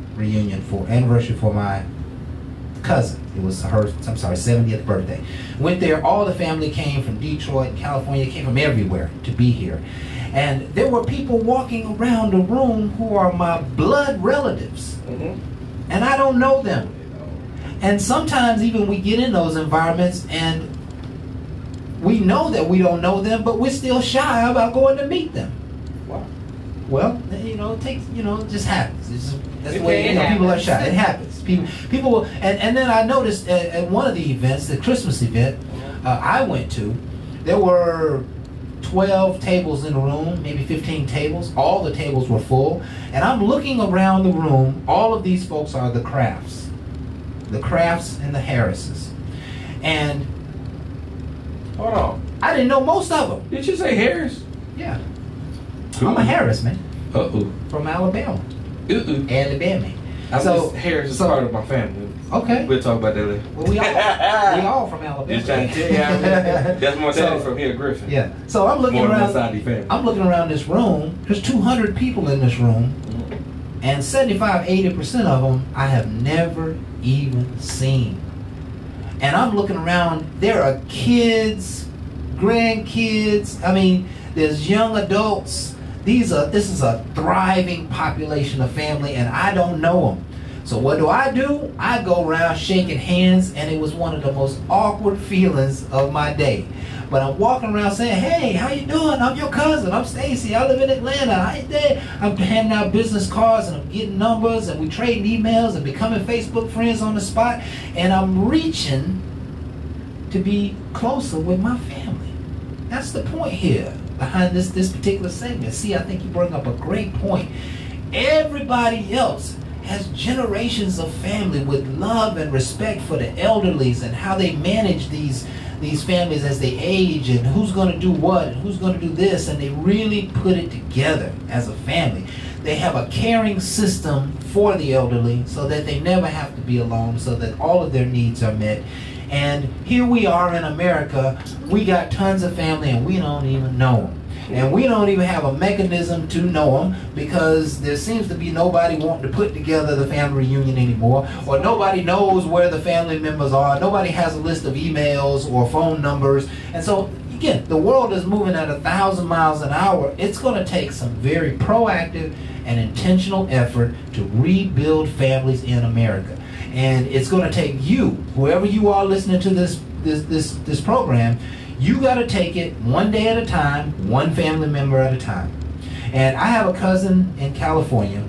[SPEAKER 4] for my cousin. It was her 70th birthday. Went there, all the family came from Detroit, California, came from everywhere to be here. And there were people walking around the room who are my blood relatives. Mm-hmm. And I don't know them. And sometimes even we get in those environments and we know that we don't know them, but we're still shy about going to meet them. Wow. Well, it takes, it just happens. That's the way people are shy. It happens. People will, and then I noticed at one of the events, the Christmas event I went to, there were 12 tables in the room, maybe 15 tables. All the tables were full. And I'm looking around the room. All of these folks are the Crafts. The Crafts and the Harrises. And
[SPEAKER 6] hold on.
[SPEAKER 4] I didn't know most of them.
[SPEAKER 6] Did you say Harris?
[SPEAKER 4] Yeah. I'm a Harris, man.
[SPEAKER 6] Uh-oh.
[SPEAKER 4] From Alabama.
[SPEAKER 6] Uh-oh.
[SPEAKER 4] Alabama.
[SPEAKER 6] Harris is part of my family.
[SPEAKER 4] Okay.
[SPEAKER 6] We'll talk about that later.
[SPEAKER 4] Well, we all from Alabama.
[SPEAKER 6] Just trying to tell you, that's my daddy from here, Griffin.
[SPEAKER 4] Yeah. So I'm looking around. I'm looking around this room. There's 200 people in this room, and 75-80% of them I have never even seen. And I'm looking around. There are kids, grandkids. I mean, there's young adults. This is a thriving population of family, and I don't know them. So what do? I go around shaking hands, and it was one of the most awkward feelings of my day. But I'm walking around saying, "Hey, how you doing? I'm your cousin. I'm Stacy. I live in Atlanta. How you doing?" I'm handing out business cards, and I'm getting numbers, and we trading emails, and becoming Facebook friends on the spot. And I'm reaching to be closer with my family. That's the point here behind this particular segment. See, I think you bring up a great point. Everybody else has generations of family with love and respect for the elderlies and how they manage these families as they age and who's going to do what and who's going to do this, and they really put it together as a family. They have a caring system for the elderly so that they never have to be alone, so that all of their needs are met. And here we are in America, we got tons of family and we don't even know them. And we don't even have a mechanism to know them because there seems to be nobody wanting to put together the family reunion anymore, or nobody knows where the family members are. Nobody has a list of emails or phone numbers. And so, again, the world is moving at 1,000 miles an hour. It's going to take some very proactive and intentional effort to rebuild families in America. And it's going to take you, whoever you are listening to this program, you got to take it one day at a time, one family member at a time. And I have a cousin in California.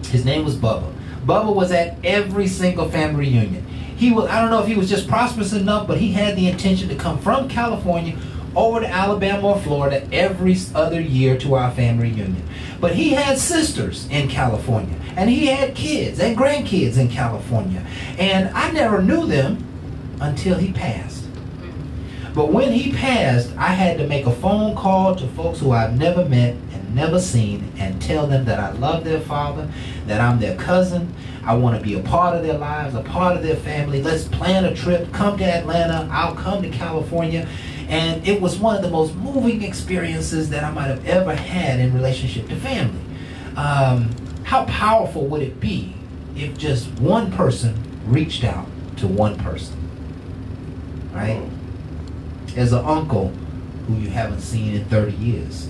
[SPEAKER 4] His name was Bubba. Bubba was at every single family reunion. He was, I don't know if he was just prosperous enough, but he had the intention to come from California over to Alabama or Florida every other year to our family reunion. But he had sisters in California, and he had kids and grandkids in California. And I never knew them until he passed. But when he passed, I had to make a phone call to folks who I've never met and never seen and tell them that I love their father, that I'm their cousin, I want to be a part of their lives, a part of their family. Let's plan a trip, come to Atlanta, I'll come to California. And it was one of the most moving experiences that I might have ever had in relationship to family. How powerful would it be if just one person reached out to one person, right? There's an uncle who you haven't seen in 30 years.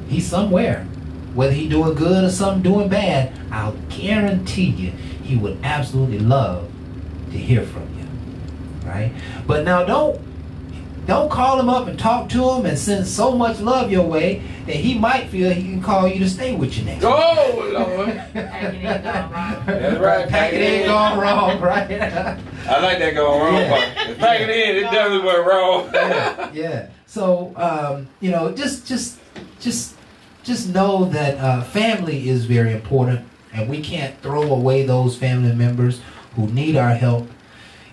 [SPEAKER 4] He's somewhere. Whether he's doing good or something doing bad, I'll guarantee you he would absolutely love to hear from you, right? But now don't call him up and talk to him and send so much love your way that he might feel he can call you to stay with you next week.
[SPEAKER 6] Oh, Lord.
[SPEAKER 5] Packing ain't gone wrong.
[SPEAKER 6] That's right.
[SPEAKER 4] Packing ain't gone wrong, right?
[SPEAKER 6] I like that going wrong part. If packing in, it definitely went wrong.
[SPEAKER 4] Yeah. So, you know, just know that family is very important, and we can't throw away those family members who need our help.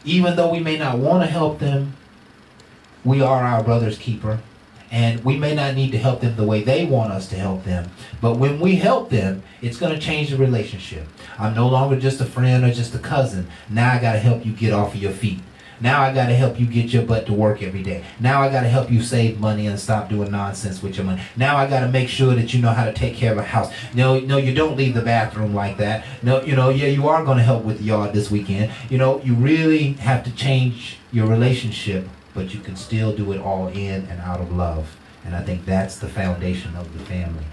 [SPEAKER 4] Even though we may not want to help them, we are our brother's keeper, and we may not need to help them the way they want us to help them. But when we help them, it's going to change the relationship. I'm no longer just a friend or just a cousin. Now I got to help you get off of your feet. Now I got to help you get your butt to work every day. Now I got to help you save money and stop doing nonsense with your money. Now I got to make sure that you know how to take care of a house. No, you don't leave the bathroom like that. No, yeah, you are going to help with the yard this weekend. You really have to change your relationship, but you can still do it all in and out of love. And I think that's the foundation of the family.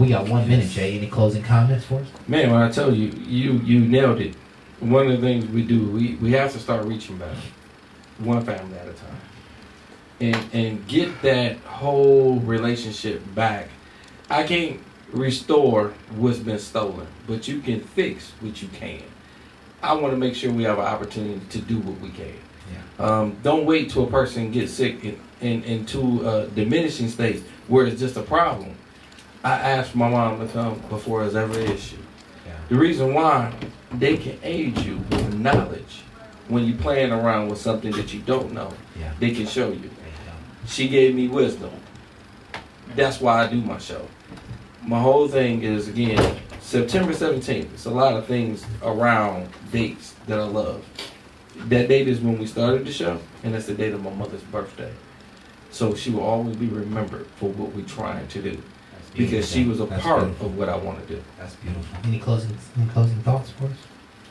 [SPEAKER 4] We got 1 minute, Jay. Any closing comments for us?
[SPEAKER 6] Man, when I tell you, you nailed it. One of the things we do, we have to start reaching back, one family at a time, and get that whole relationship back. I can't restore what's been stolen, but you can fix what you can. I want to make sure we have an opportunity to do what we can. Yeah. Don't wait till a person gets sick into a diminishing state where it's just a problem. I asked my mom to come before it's ever an issue. Yeah. The reason why, they can aid you with knowledge. When you're playing around with something that you don't know, yeah, they can show you. She gave me wisdom. That's why I do my show. My whole thing is, again, September 17th. It's a lot of things around dates that I love. That date is when we started the show, and that's the date of my mother's birthday. So she will always be remembered for what we're trying to do. Because she was a part of what I want to do.
[SPEAKER 4] That's beautiful. Any closing thoughts for us?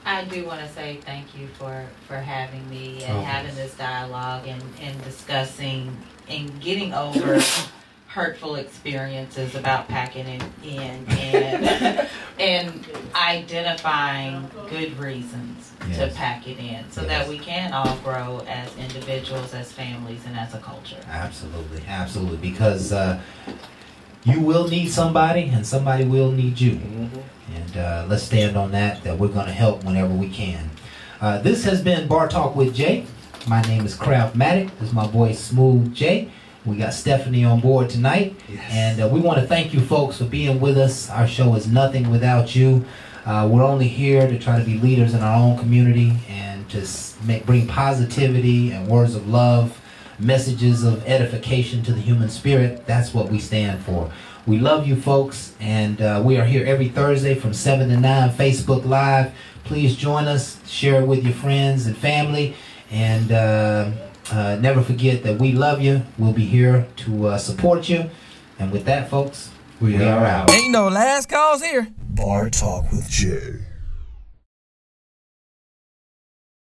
[SPEAKER 5] I do want to say thank you for having me and having this dialogue and discussing and getting over hurtful experiences about packing it in and identifying good reasons to pack it in so that we can all grow as individuals, as families, and as a culture.
[SPEAKER 4] Absolutely, absolutely. Because you will need somebody, and somebody will need you. Mm-hmm. And let's stand on that we're going to help whenever we can. This has been Bar Talk with Jay. My name is Craftmatic. This is my boy Smooth Jay. We got Stephanie on board tonight. Yes. And we want to thank you folks for being with us. Our show is nothing without you. We're only here to try to be leaders in our own community and just bring positivity and words of love, messages of edification to the human spirit. That's what we stand for. We love you folks, and we are here every Thursday from 7 to 9, Facebook Live. Please join us, share it with your friends and family, and never forget that we love you. We'll be here to support you. And with that, folks, we are out.
[SPEAKER 1] Ain't no last calls here.
[SPEAKER 2] Bar Talk with Jay.